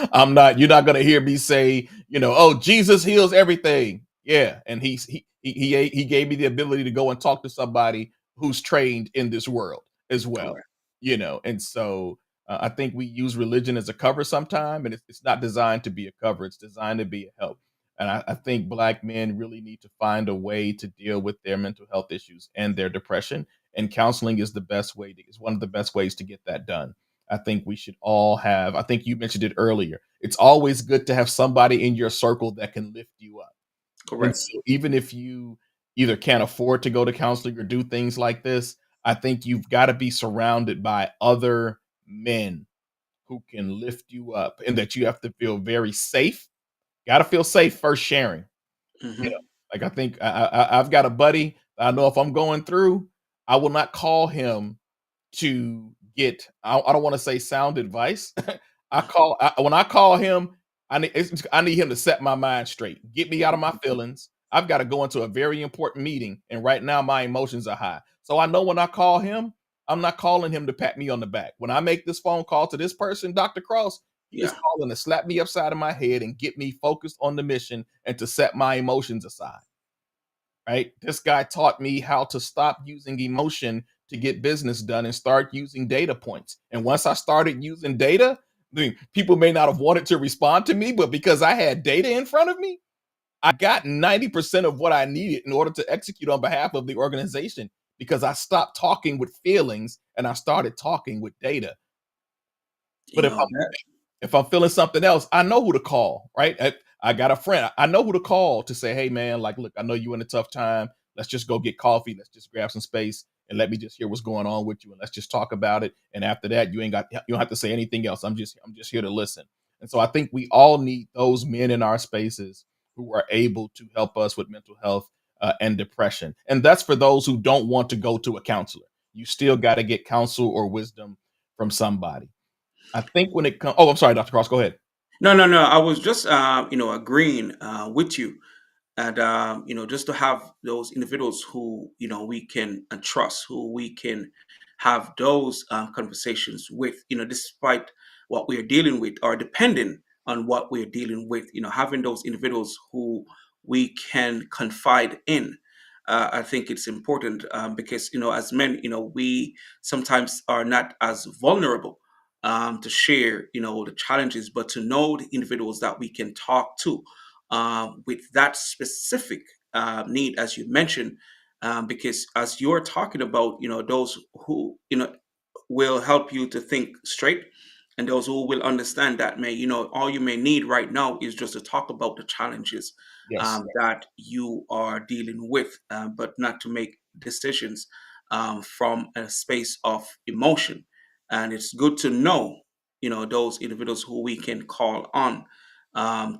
you're not going to hear me say, oh, Jesus heals everything. Yeah. And he gave me the ability to go and talk to somebody who's trained in this world as well, Correct. and so I think we use religion as a cover sometime, and it's not designed to be a cover. It's designed to be a help. And I think Black men really need to find a way to deal with their mental health issues and their depression. And counseling is the best way is one of the best ways to get that done. I think we should all have, I think you mentioned it earlier. It's always good to have somebody in your circle that can lift you up. And Correct. so even if you either can't afford to go to counseling or do things like this, I think you've got to be surrounded by other men who can lift you up, and that you have to feel very safe. Got to feel safe first sharing. You know, Hmm. like I think I've got a buddy. I know if I'm going through, I will not call him to get. I don't want to say sound advice. When I call him, I need him to set my mind straight, get me out of my feelings. I've got to go into a very important meeting, and right now my emotions are high. So I know when I call him, I'm not calling him to pat me on the back. When I make this phone call to this person, Dr. Cross, he is Yeah, calling to slap me upside of my head and get me focused on the mission and to set my emotions aside. Right? This guy taught me how to stop using emotion to get business done and start using data points. And once I started using data, people may not have wanted to respond to me, but because I had data in front of me, I got 90% of what I needed in order to execute on behalf of the organization, because I stopped talking with feelings and I started talking with data. you But know that. if I'm feeling something else, I know who to call, right? I got a friend. I know who to call to say, "Hey, man, like, look, I know you in a tough time. Let's just go get coffee. Let's just grab some space and let me just hear what's going on with you, and let's just talk about it. And after that, you don't have to say anything else. I'm just here to listen." And so I think we all need those men in our spaces who are able to help us with mental health and depression. And that's for those who don't want to go to a counselor. You still got to get counsel or wisdom from somebody. I think when it comes, oh, I'm sorry, Dr. Cross, go ahead. No, no, no. I was just, agreeing with you, and just to have those individuals who we can trust, who we can have those conversations with, despite what we are dealing with, or depending on what we're dealing with. Having those individuals who we can confide in. I think it's important, because as men, we sometimes are not as vulnerable to share, the challenges, but to know the individuals that we can talk to with that specific need, as you mentioned, because as you're talking about, those who will help you to think straight, and those who will understand that may, all you may need right now is just to talk about the challenges Yes. that you are dealing with, but not to make decisions from a space of emotion. And it's good to know, those individuals who we can call on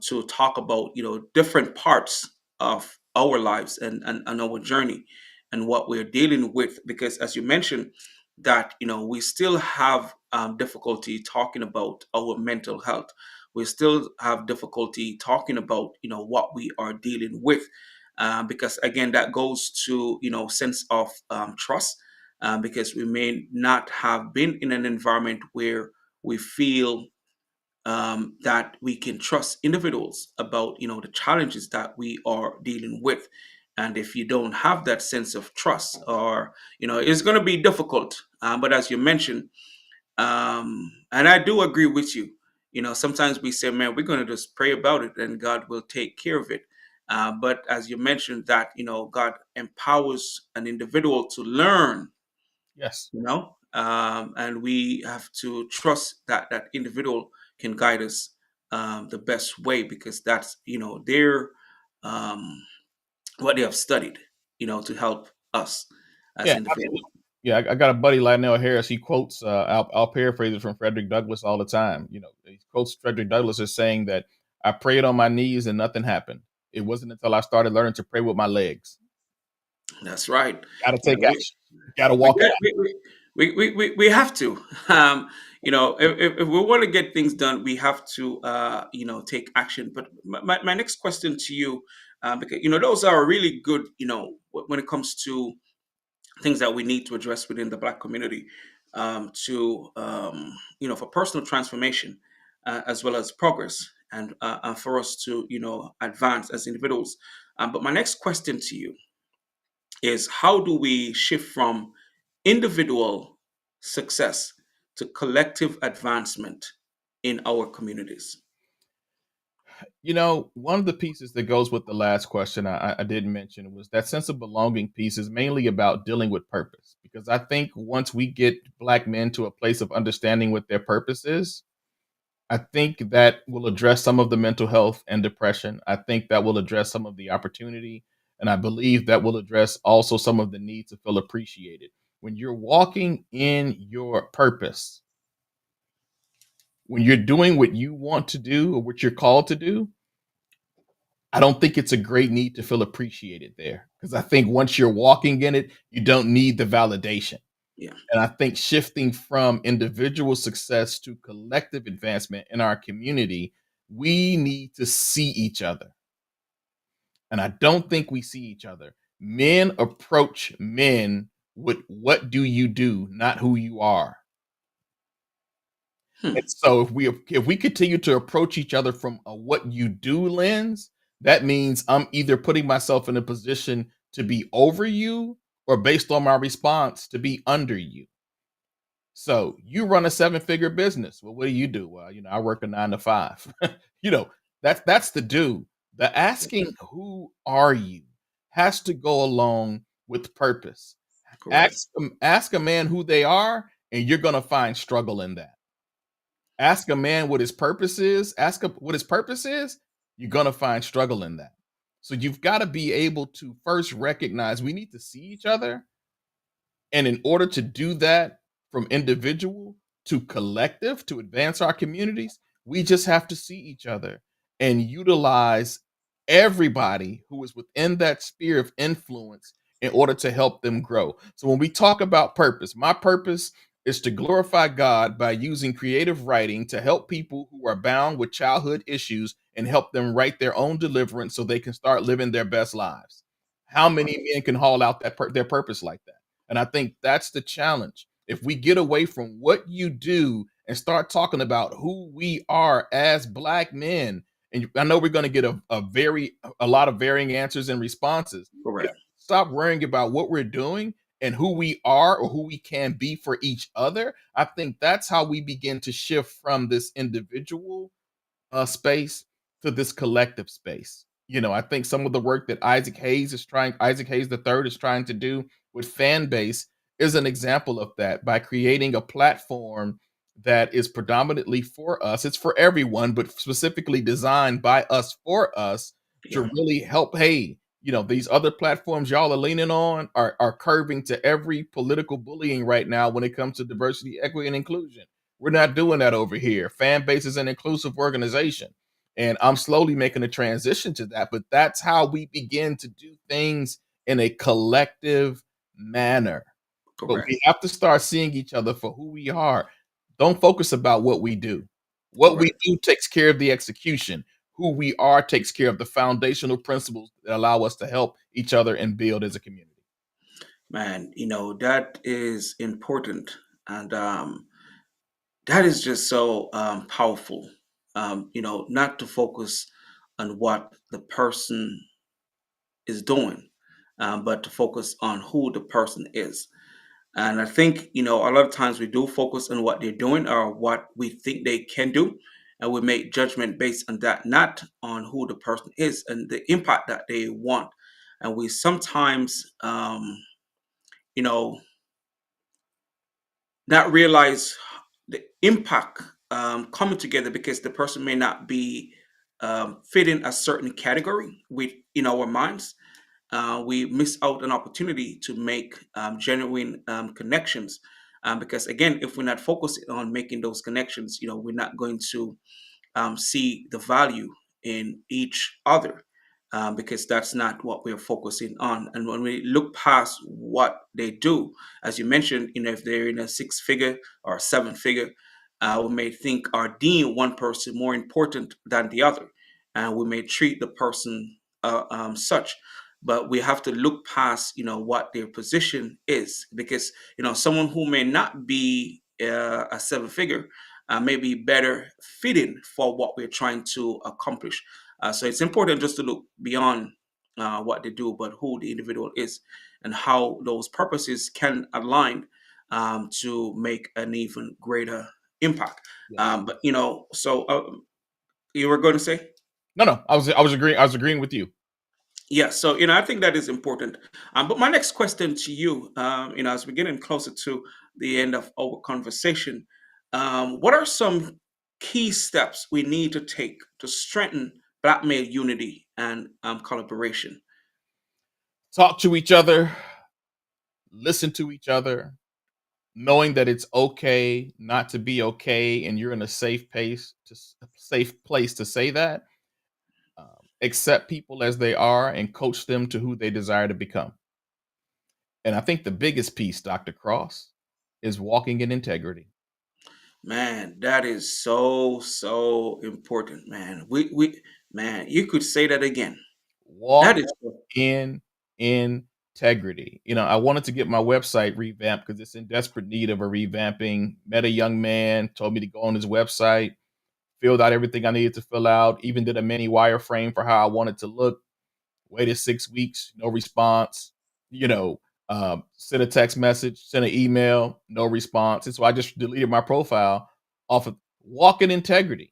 to talk about, different parts of our lives, and our journey, and what we're dealing with. Because as you mentioned, that we still have difficulty talking about our mental health. We still have difficulty talking about what we are dealing with, because again, that goes to sense of trust, because we may not have been in an environment where we feel that we can trust individuals about the challenges that we are dealing with. And if you don't have that sense of trust, or it's going to be difficult. But as you mentioned, and I do agree with you. Sometimes we say, man, we're going to just pray about it and God will take care of it. But as you mentioned, that God empowers an individual to learn, Yes. and we have to trust that that individual can guide us the best way, because that's their um, what they have studied, to help us as Yeah, individuals. absolutely. Yeah, I got a buddy, Lionel Harris. He quotes, I'll paraphrase it from Frederick Douglass all the time. He quotes Frederick Douglass as saying that I prayed on my knees and nothing happened. It wasn't until I started learning to pray with my legs. That's right. Got to Yeah, take action. Got to we, walk it get- out. we have to. If we want to get things done, we have to, take action. But my next question to you, because those are really good. When it comes to things that we need to address within the Black community, to for personal transformation, as well as progress, and for us to advance as individuals. But my next question to you is, how do we shift from individual success to collective advancement in our communities? One of the pieces that goes with the last question I did mention was that sense of belonging piece is mainly about dealing with purpose. Because I think once we get Black men to a place of understanding what their purpose is, I think that will address some of the mental health and depression. I think that will address some of the opportunity. And I believe that will address also some of the need to feel appreciated. When you're walking in your purpose, when you're doing what you want to do or what you're called to do, I don't think it's a great need to feel appreciated there, because I think once you're walking in it, you don't need the validation. Yeah, And I think shifting from individual success to collective advancement in our community, we need to see each other. And I don't think we see each other. Men approach men with what do you do, not who you are. And hmm. so if we continue to approach each other from a what you do lens, that means I'm either putting myself in a position to be over you, or based on my response to be under you. So you run a seven-figure business. Well, what do you do? Well, I work a 9 to 5. you know, that's the do. The asking who are you has to go along with purpose. Correct. Ask a man who they are, and you're gonna find struggle in that. Ask a man what his purpose is. Ask him what his purpose is. You're gonna find struggle in that. So you've got to be able to first recognize we need to see each other, and in order to do that, from individual to collective to advance our communities, we just have to see each other and utilize everybody who is within that sphere of influence in order to help them grow. So when we talk about purpose, my purpose is to glorify God by using creative writing to help people who are bound with childhood issues and help them write their own deliverance so they can start living their best lives. How many men can haul out their purpose like that? And I think that's the challenge. If we get away from what you do and start talking about who we are as Black men, and I know we're going to get a lot of varying answers and responses. But if Correct. we stop worrying about what we're doing and who we are or who we can be for each other, I think that's how we begin to shift from this individual space to this collective space. I think some of the work that Isaac Hayes the third is trying to do with fan base is an example of that, by creating a platform that is predominantly for us. It's for everyone, but specifically designed by us for us to Yeah. really help. Hey, these other platforms y'all are leaning on are curving to every political bullying right now when it comes to diversity, equity, and inclusion. We're not doing that over here. Fan base is an inclusive organization. And I'm slowly making a transition to that. But that's how we begin to do things in a collective manner. But Correct. we have to start seeing each other for who we are. Don't focus about what we do. What we Correct. do takes care of the execution. who we are takes care of the foundational principles that allow us to help each other and build as a community. Man, that is important. And that is just so powerful. Not to focus on what the person is doing, but to focus on who the person is. And I think, a lot of times we do focus on what they're doing or what we think they can do. And we make judgment based on that, not on who the person is and the impact that they want. And we sometimes, you know, not realize the impact coming together because the person may not be fitting a certain category with in our minds. We miss out an opportunity to make genuine connections, because again, if we're not focusing on making those connections, we're not going to see the value in each other, because that's not what we're focusing on. And when we look past what they do, as you mentioned, if they're in a six figure or seven figure, we may think or deem one person more important than the other, and we may treat the person such. But we have to look past, what their position is, because someone who may not be a seven figure may be better fitting for what we're trying to accomplish. So it's important just to look beyond what they do, but who the individual is and how those purposes can align to make an even greater impact. Yes. But so you were going to say? No, no, I was agreeing with you. Yeah, so I think that is important. But my next question to you, as we're getting closer to the end of our conversation, what are some key steps we need to take to strengthen Black male unity and collaboration? Talk to each other, listen to each other, knowing that it's okay not to be okay, and you're in a safe place to say that. Accept people as they are and coach them to who they desire to become. And I think the biggest piece, Dr. Cross, is walking in integrity. Man, that is so so important, man. We man, you could say that again. Walk That is in integrity. I wanted to get my website revamped because it's in desperate need of a revamping. Met a young man, told me to go on his website, filled out everything I needed to fill out, even did a mini wireframe for how I wanted to look. Waited 6 weeks, no response. You know, sent a text message, sent an email, no response. And so I just deleted my profile off of walk in integrity.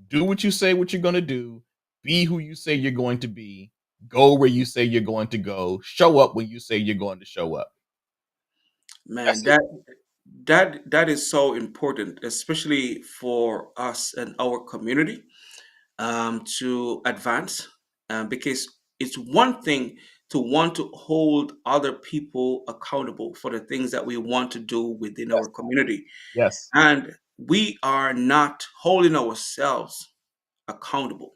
Do what you say what you're going to do. Be who you say you're going to be. Go where you say you're going to go. Show up when you say you're going to show up. man, That's it. that is so important, especially for us and our community, to advance, because it's one thing to want to hold other people accountable for the things that we want to do within Yes. our community, Yes. and we are not holding ourselves accountable,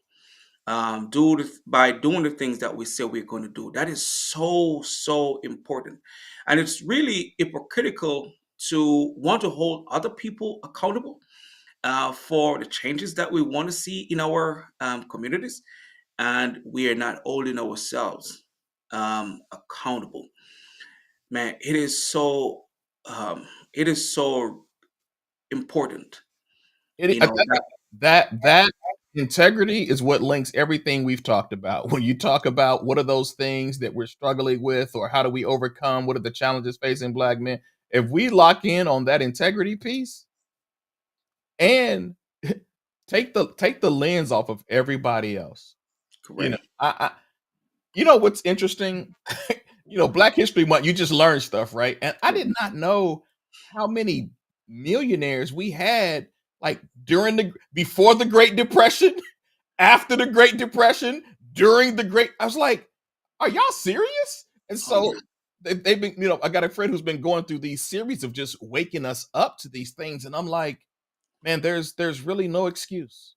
by doing the things that we say we're going to do. That is so so important, and it's really hypocritical to want to hold other people accountable for the changes that we want to see in our communities, and we are not holding ourselves accountable. Man, it is so important. It, You know that. that integrity is what links everything we've talked about. When you talk about what are those things that we're struggling with, or how do we overcome, what are the challenges facing Black men? If we lock in on that integrity piece and take the lens off of everybody else, you know, Correct. I what's interesting, Black History Month, you just learn stuff, right? And I did not know how many millionaires we had, like during the before the Great Depression, after the Great Depression, during the Great. I was like, are y'all serious? And Oh yeah. so they've been, I got a friend who's been going through these series of just waking us up to these things, and I'm like, man, there's really no excuse.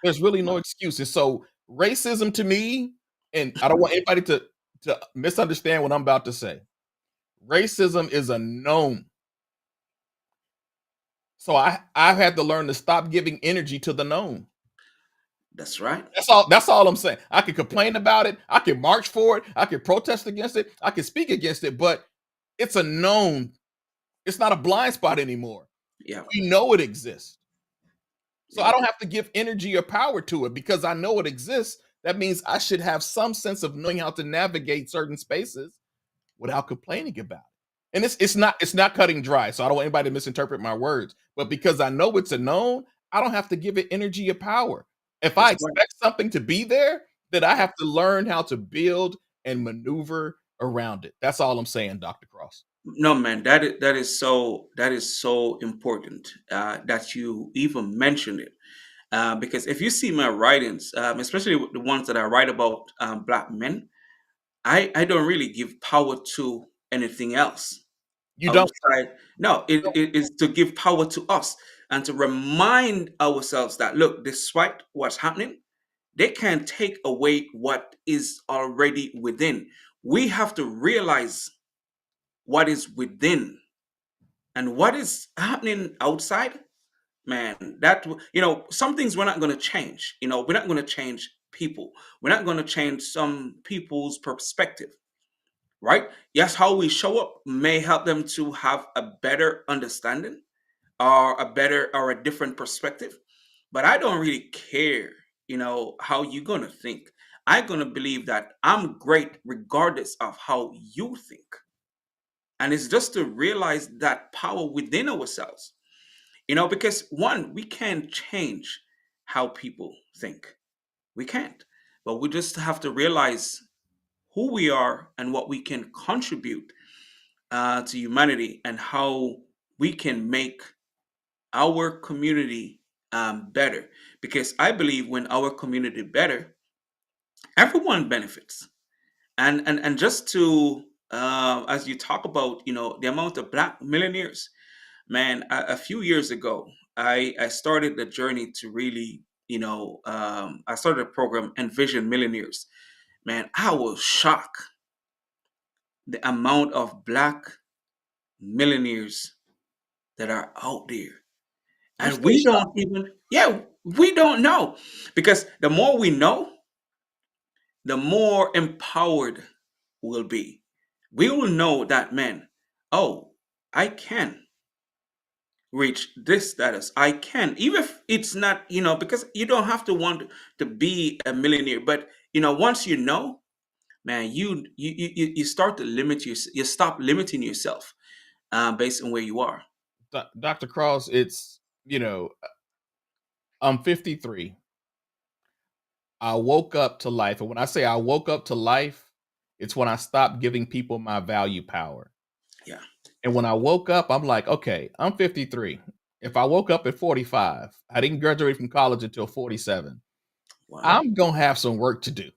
There's really no excuse. And so racism to me, and I don't want anybody to misunderstand what I'm about to say. Racism is a known. So I've had to learn to stop giving energy to the known. That's right. That's all I'm saying. I can complain about it. I can march for it. I can protest against it. I can speak against it, but it's a known. It's not a blind spot anymore. Yeah. We know it exists. So I Yeah. don't have to give energy or power to it because I know it exists. That means I should have some sense of knowing how to navigate certain spaces without complaining about it. And it's not cutting dry. So I don't want anybody to misinterpret my words. But because I know it's a known, I don't have to give it energy or power. If I That's right. expect something to be there, then I Yeah. have to learn how to build and maneuver around it. That's all I'm saying, Dr. Cross. No, man, that is so important that you even mentioned it. Because if you see my writings, especially the ones that I write about black men, I don't really give power to anything else You don't. outside. No, it is to give power to us and to remind ourselves that look, despite what's happening, they can't take away what is already within. We have to realize what is within and what is happening outside. Man, some things we're not going to change. We're not going to change people. We're not going to change some people's perspective, right? Yes, how we show up may help them to have a better understanding or a different perspective, but I don't really care, how you're going to think. I'm going to believe that I'm great regardless of how you think. And it's just to realize that power within ourselves. Because one, we can't change how people think. We can't. But we just have to realize who we are and what we can contribute to humanity and how we can make our community better. Because I believe when our community better, everyone benefits. And just to as you talk about, the amount of black millionaires. Man, a few years ago, I started the journey to really, I started a program, Envision Millionaires. Man, I was shocked the amount of black millionaires that are out there. I'm And still we shocked. don't even, yeah, we don't know. Because the more we know, the more empowered we'll be. We will know that, man, oh, I can reach this status. I can, even if it's not, because you don't have to want to be a millionaire, but once you know, man, you start to you stop limiting yourself based on where you are. Dr. Cross, I'm 53. I woke up to life. And when I say I woke up to life, it's when I stopped giving people my value power. Yeah. And when I woke up, I'm like, okay, I'm 53. If I woke up at 45, I didn't graduate from college until 47. Wow. I'm going to have some work to do.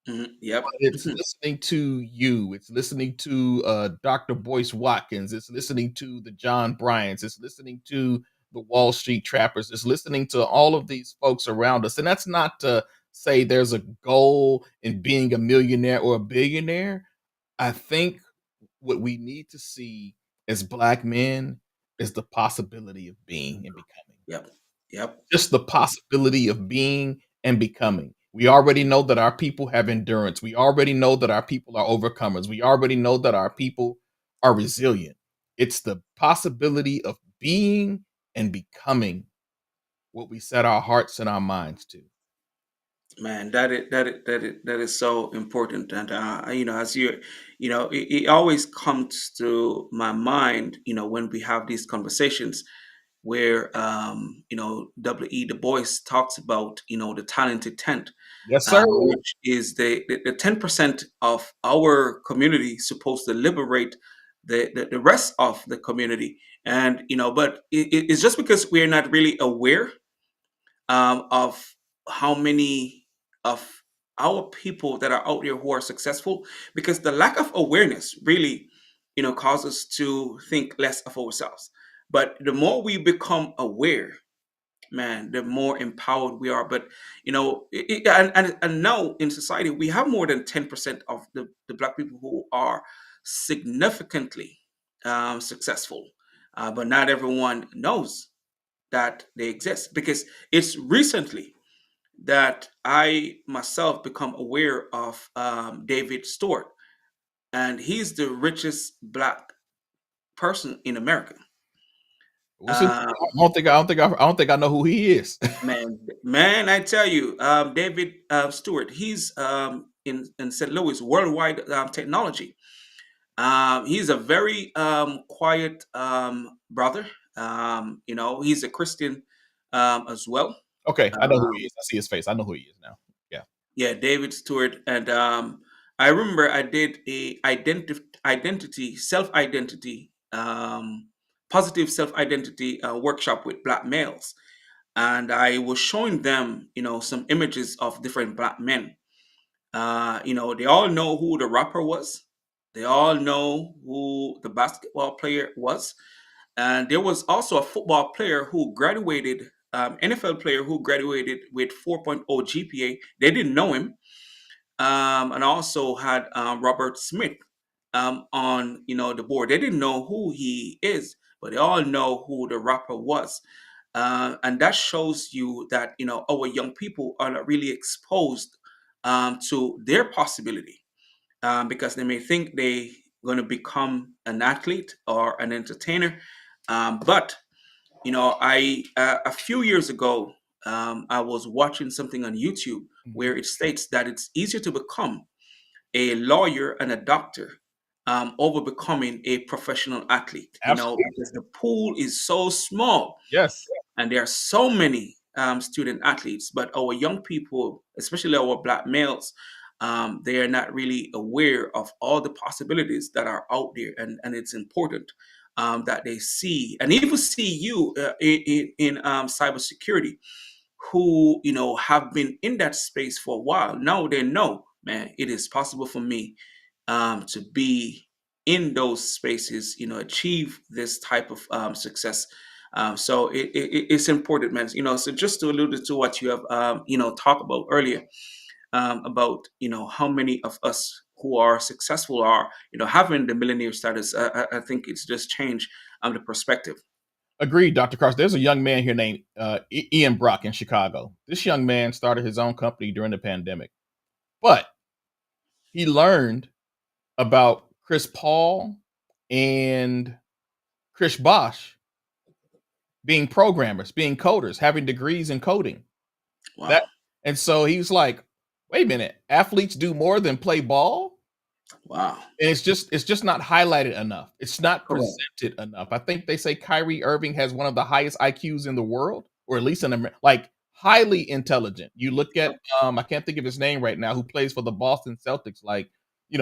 Yep. But it's listening to you. It's listening to Dr. Boyce Watkins. It's listening to the John Bryants. It's listening to the Wall Street Trappers. It's listening to all of these folks around us. And that's not to say there's a goal in being a millionaire or a billionaire. I think what we need to see as Black men is the possibility of being and becoming. Yep. Yep. Just the possibility of being and becoming. We already know that our people have endurance. We already know that our people are overcomers. We already know that our people are resilient. It's the possibility of being and becoming what we set our hearts and our minds to. Man, that is so important. And as it always comes to my mind, when we have these conversations where W.E. Du Bois talks about the talented tent, Yes, sir. which is the 10% of our community supposed to liberate the rest of the community. And but it's just because we're not really aware of how many of our people that are out there who are successful, because the lack of awareness really causes us to think less of ourselves. But the more we become aware, man, the more empowered we are. But and now in society we have more than 10% of the black people who are significantly successful, but not everyone knows that they exist, because it's recently that I myself become aware of David Stewart, and he's the richest black person in America. What's his Uh, I don't think I know who he is. man, I tell you, David Stewart, he's in St. Louis, worldwide technology. He's a very quiet brother. He's a Christian as well. Okay, I know who he Um, is. I see his face. I know who he is now. Yeah. yeah, David Stewart, and I remember I did a identity, self identity, positive self identity workshop with black males, and I was showing them, some images of different black men. They all know who the rapper was. They all know who the basketball player was. And there was also a football player who graduated, NFL player who graduated with 4.0 GPA. They didn't know him. And also had Robert Smith on the board. They didn't know who he is, but they all know who the rapper was. And that shows you that our young people are not really exposed to their possibility, because they may think they going to become an athlete or an entertainer. But I a few years ago, I was watching something on YouTube Mhm. where it states that it's easier to become a lawyer and a doctor over becoming a professional athlete. Absolutely. Because the pool is so small Yes. and there are so many student athletes, but our young people, especially our black males, they are not really aware of all the possibilities that are out there, and it's important that they see and even see you in cybersecurity, who have been in that space for a while. Now they know, man, it is possible for me to be in those spaces, achieve this type of success. So it's important, man. So just to allude to what you have, talked about earlier, about how many of us who are successful are, having the millionaire status. I think it's just changed the perspective. Agreed, Dr. Carson. There's a young man here named Ian Brock in Chicago. This young man started his own company during the pandemic, but he learned about Chris Paul and Chris Bosch being programmers, being coders, having degrees in coding. That Wow, and so he was like, "Wait a minute, athletes do more than play ball?" wow, And it's just not highlighted enough. It's not correct. presented enough. I think they say Kyrie Irving has one of the highest IQs in the world, or at least in like highly intelligent. You look at I can't think of his name right now, who plays for the Boston Celtics. Like,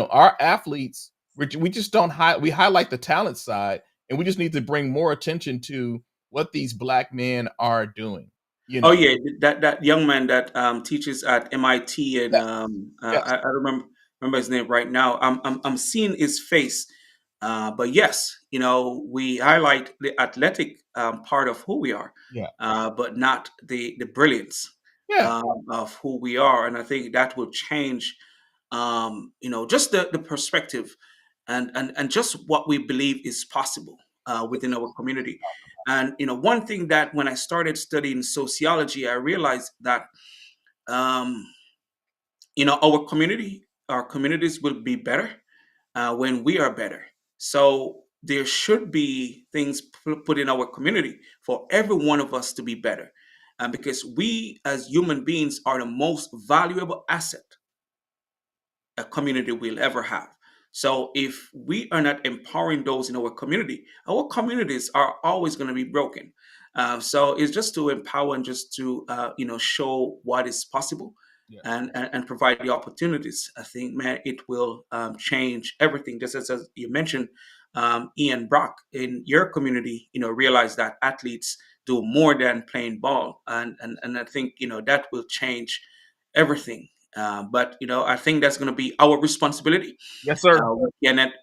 our athletes, we just don't we highlight the talent side, and we just need to bring more attention to what these black men are doing. You Oh know, yeah, that young man that teaches at MIT, and yes, yes, I don't remember his name right now. I'm seeing his face, but yes, we highlight the athletic part of who we are, yeah, but not the brilliance yeah, of who we are, and I think that will change, just the perspective, and just what we believe is possible within our community. And one thing that when I started studying sociology, I realized that um, our communities will be better when we are better. So there should be things put in our community for every one of us to be better, because we as human beings are the most valuable asset a community will ever have. So if we are not empowering those in our communities are always going to be broken. So it's just to empower and just to show what is possible, yes, and provide the opportunities. I think, man, it will change everything. Just as you mentioned, Ian Brock, in your community, realize that athletes do more than playing ball, and I think that will change everything. But I think that's going to be our responsibility. yes, sir.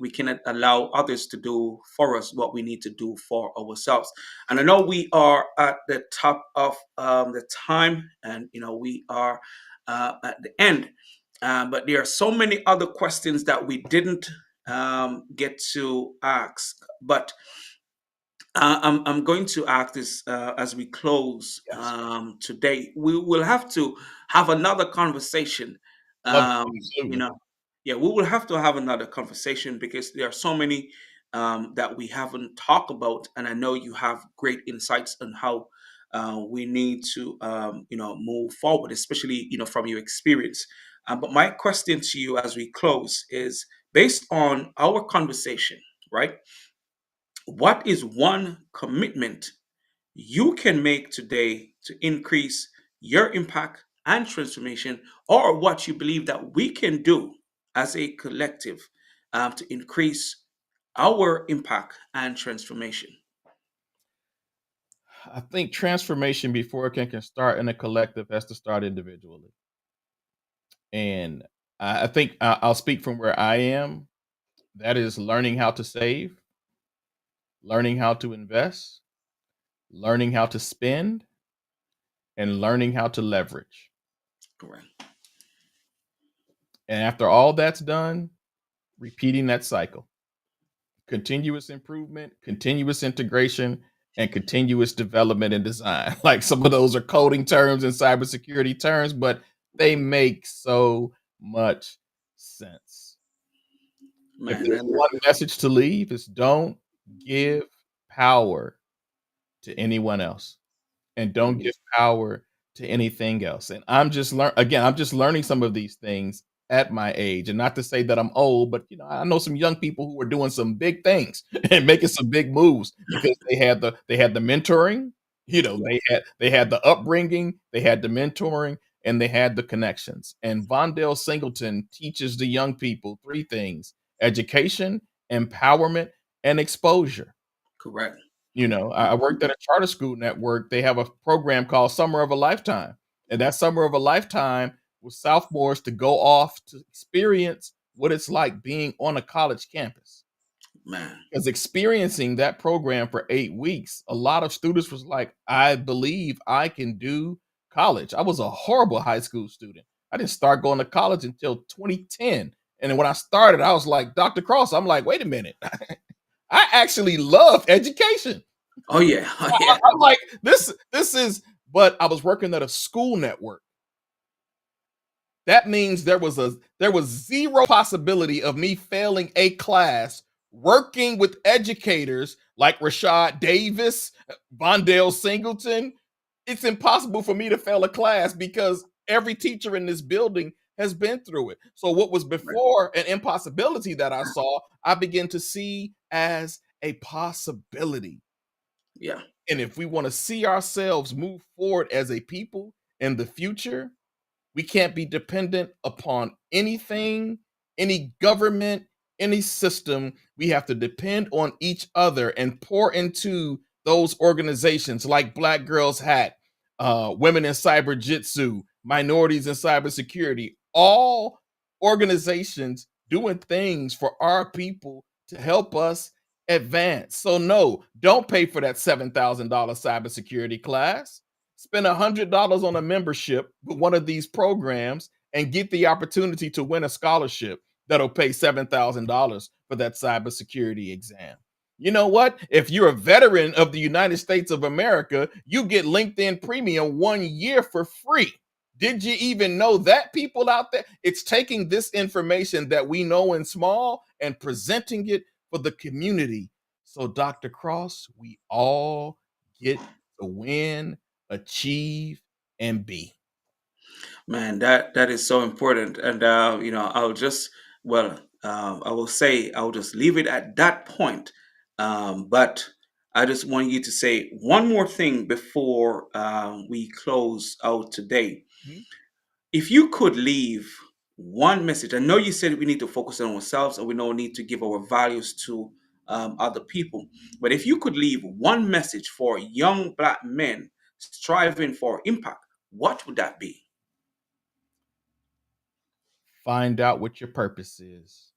We cannot allow others to do for us what we need to do for ourselves. And I know we are at the top of the time, and we are at the end. But there are so many other questions that we didn't get to ask. But I'm going to ask this as we close Yes. today. We will have to have another conversation. Love it. You Absolutely. know, yeah, we will have to have another conversation because there are so many that we haven't talked about, and I know you have great insights on how we need to, move forward, especially from your experience. But my question to you as we close is based on our conversation, right? What is one commitment you can make today to increase your impact and transformation, or what you believe that we can do as a collective to increase our impact and transformation? I think transformation before it can start in a collective has to start individually. And I think I'll speak from where I am. That is learning how to save, learning how to invest, learning how to spend, and learning how to leverage. Correct. And after all that's done, repeating that cycle, continuous improvement, continuous integration, and continuous development and design. Like some of those are coding terms and cybersecurity terms, but they make so much sense. If Man, there's and one message to leave, it's don't give power to anyone else. And don't give power to anything else. And I'm just learning some of these things at my age. And not to say that I'm old, but I know some young people who are doing some big things and making some big moves because they had the mentoring, yeah, they had the upbringing, they had the mentoring, and they had the connections. And Vondell Singleton teaches the young people three things: education, empowerment, and exposure. correct. I worked at a charter school network. They have a program called Summer of a Lifetime. And that Summer of a Lifetime was sophomores to go off to experience what it's like being on a college campus. Man. Because experiencing that program for 8 weeks, a lot of students was like, I believe I can do college. I was a horrible high school student. I didn't start going to college until 2010. And then when I started, I was like, Dr. Cross, I'm like, wait a minute. I actually love education. Oh yeah. Oh yeah. I'm like, this is, but I was working at a school network. That means there was zero possibility of me failing a class working with educators like Rashad Davis, Vondell Singleton. It's impossible for me to fail a class because every teacher in this building has been through it. So what was Right. before an impossibility that I saw, I begin to see as a possibility. Yeah. And if we want to see ourselves move forward as a people in the future, we can't be dependent upon anything, any government, any system. We have to depend on each other and pour into those organizations like Black Girls Hat, Women in Cyber Jitsu, Minorities in Cybersecurity, all organizations doing things for our people to help us advance. So, no, don't pay for that $7,000 cybersecurity class. Spend $100 on a membership with one of these programs and get the opportunity to win a scholarship that'll pay $7,000 for that cybersecurity exam. You know what? If you're a veteran of the United States of America, you get LinkedIn Premium 1 year for free. Did you even know that, people out there? It's taking this information that we know in small and presenting it for the community. So, Dr. Cross, we all get to win, achieve, and be. Man, that is so important. And I'll just well, I will say I'll just leave it at that point. But I just want you to say one more thing before we close out today. Mhm. If you could leave one message, I know you said we need to focus on ourselves and we don't need to give our values to other people. But if you could leave one message for young Black men striving for impact, what would that be? Find out what your purpose is.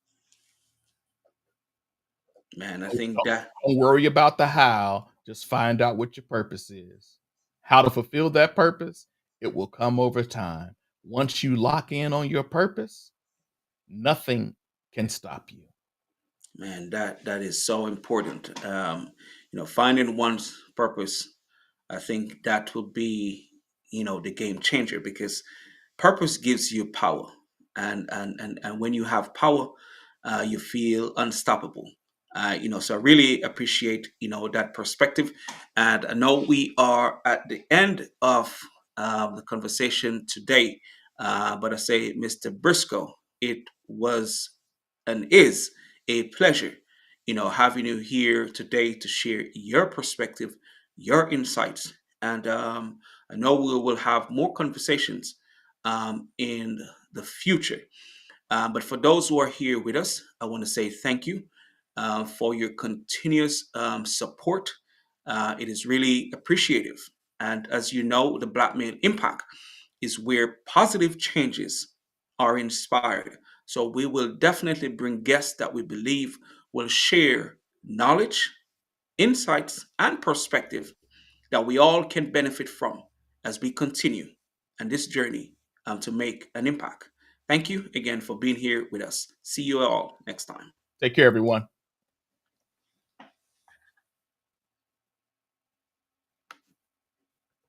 Man, I Don't, think don't- that, don't worry about the how, just find out what your purpose is. How to fulfill that purpose, it will come over time. Once you lock in on your purpose, nothing can stop you. man, that is so important. finding one's purpose, I think that will be, the game changer, because purpose gives you power, and when you have power, you feel unstoppable. So I really appreciate that perspective, and I know we are at the end of the conversation today. But I say, Mr. Briscoe, it was and is a pleasure, having you here today to share your perspective, your insights, and I know we will have more conversations in the future. But for those who are here with us, I want to say thank you for your continuous support. It is really appreciative. And as you know, the Black Male Impact is where positive changes are inspired. So we will definitely bring guests that we believe will share knowledge, insights, and perspective that we all can benefit from as we continue on this journey to make an impact. Thank you again for being here with us. See you all next time. Take care, everyone.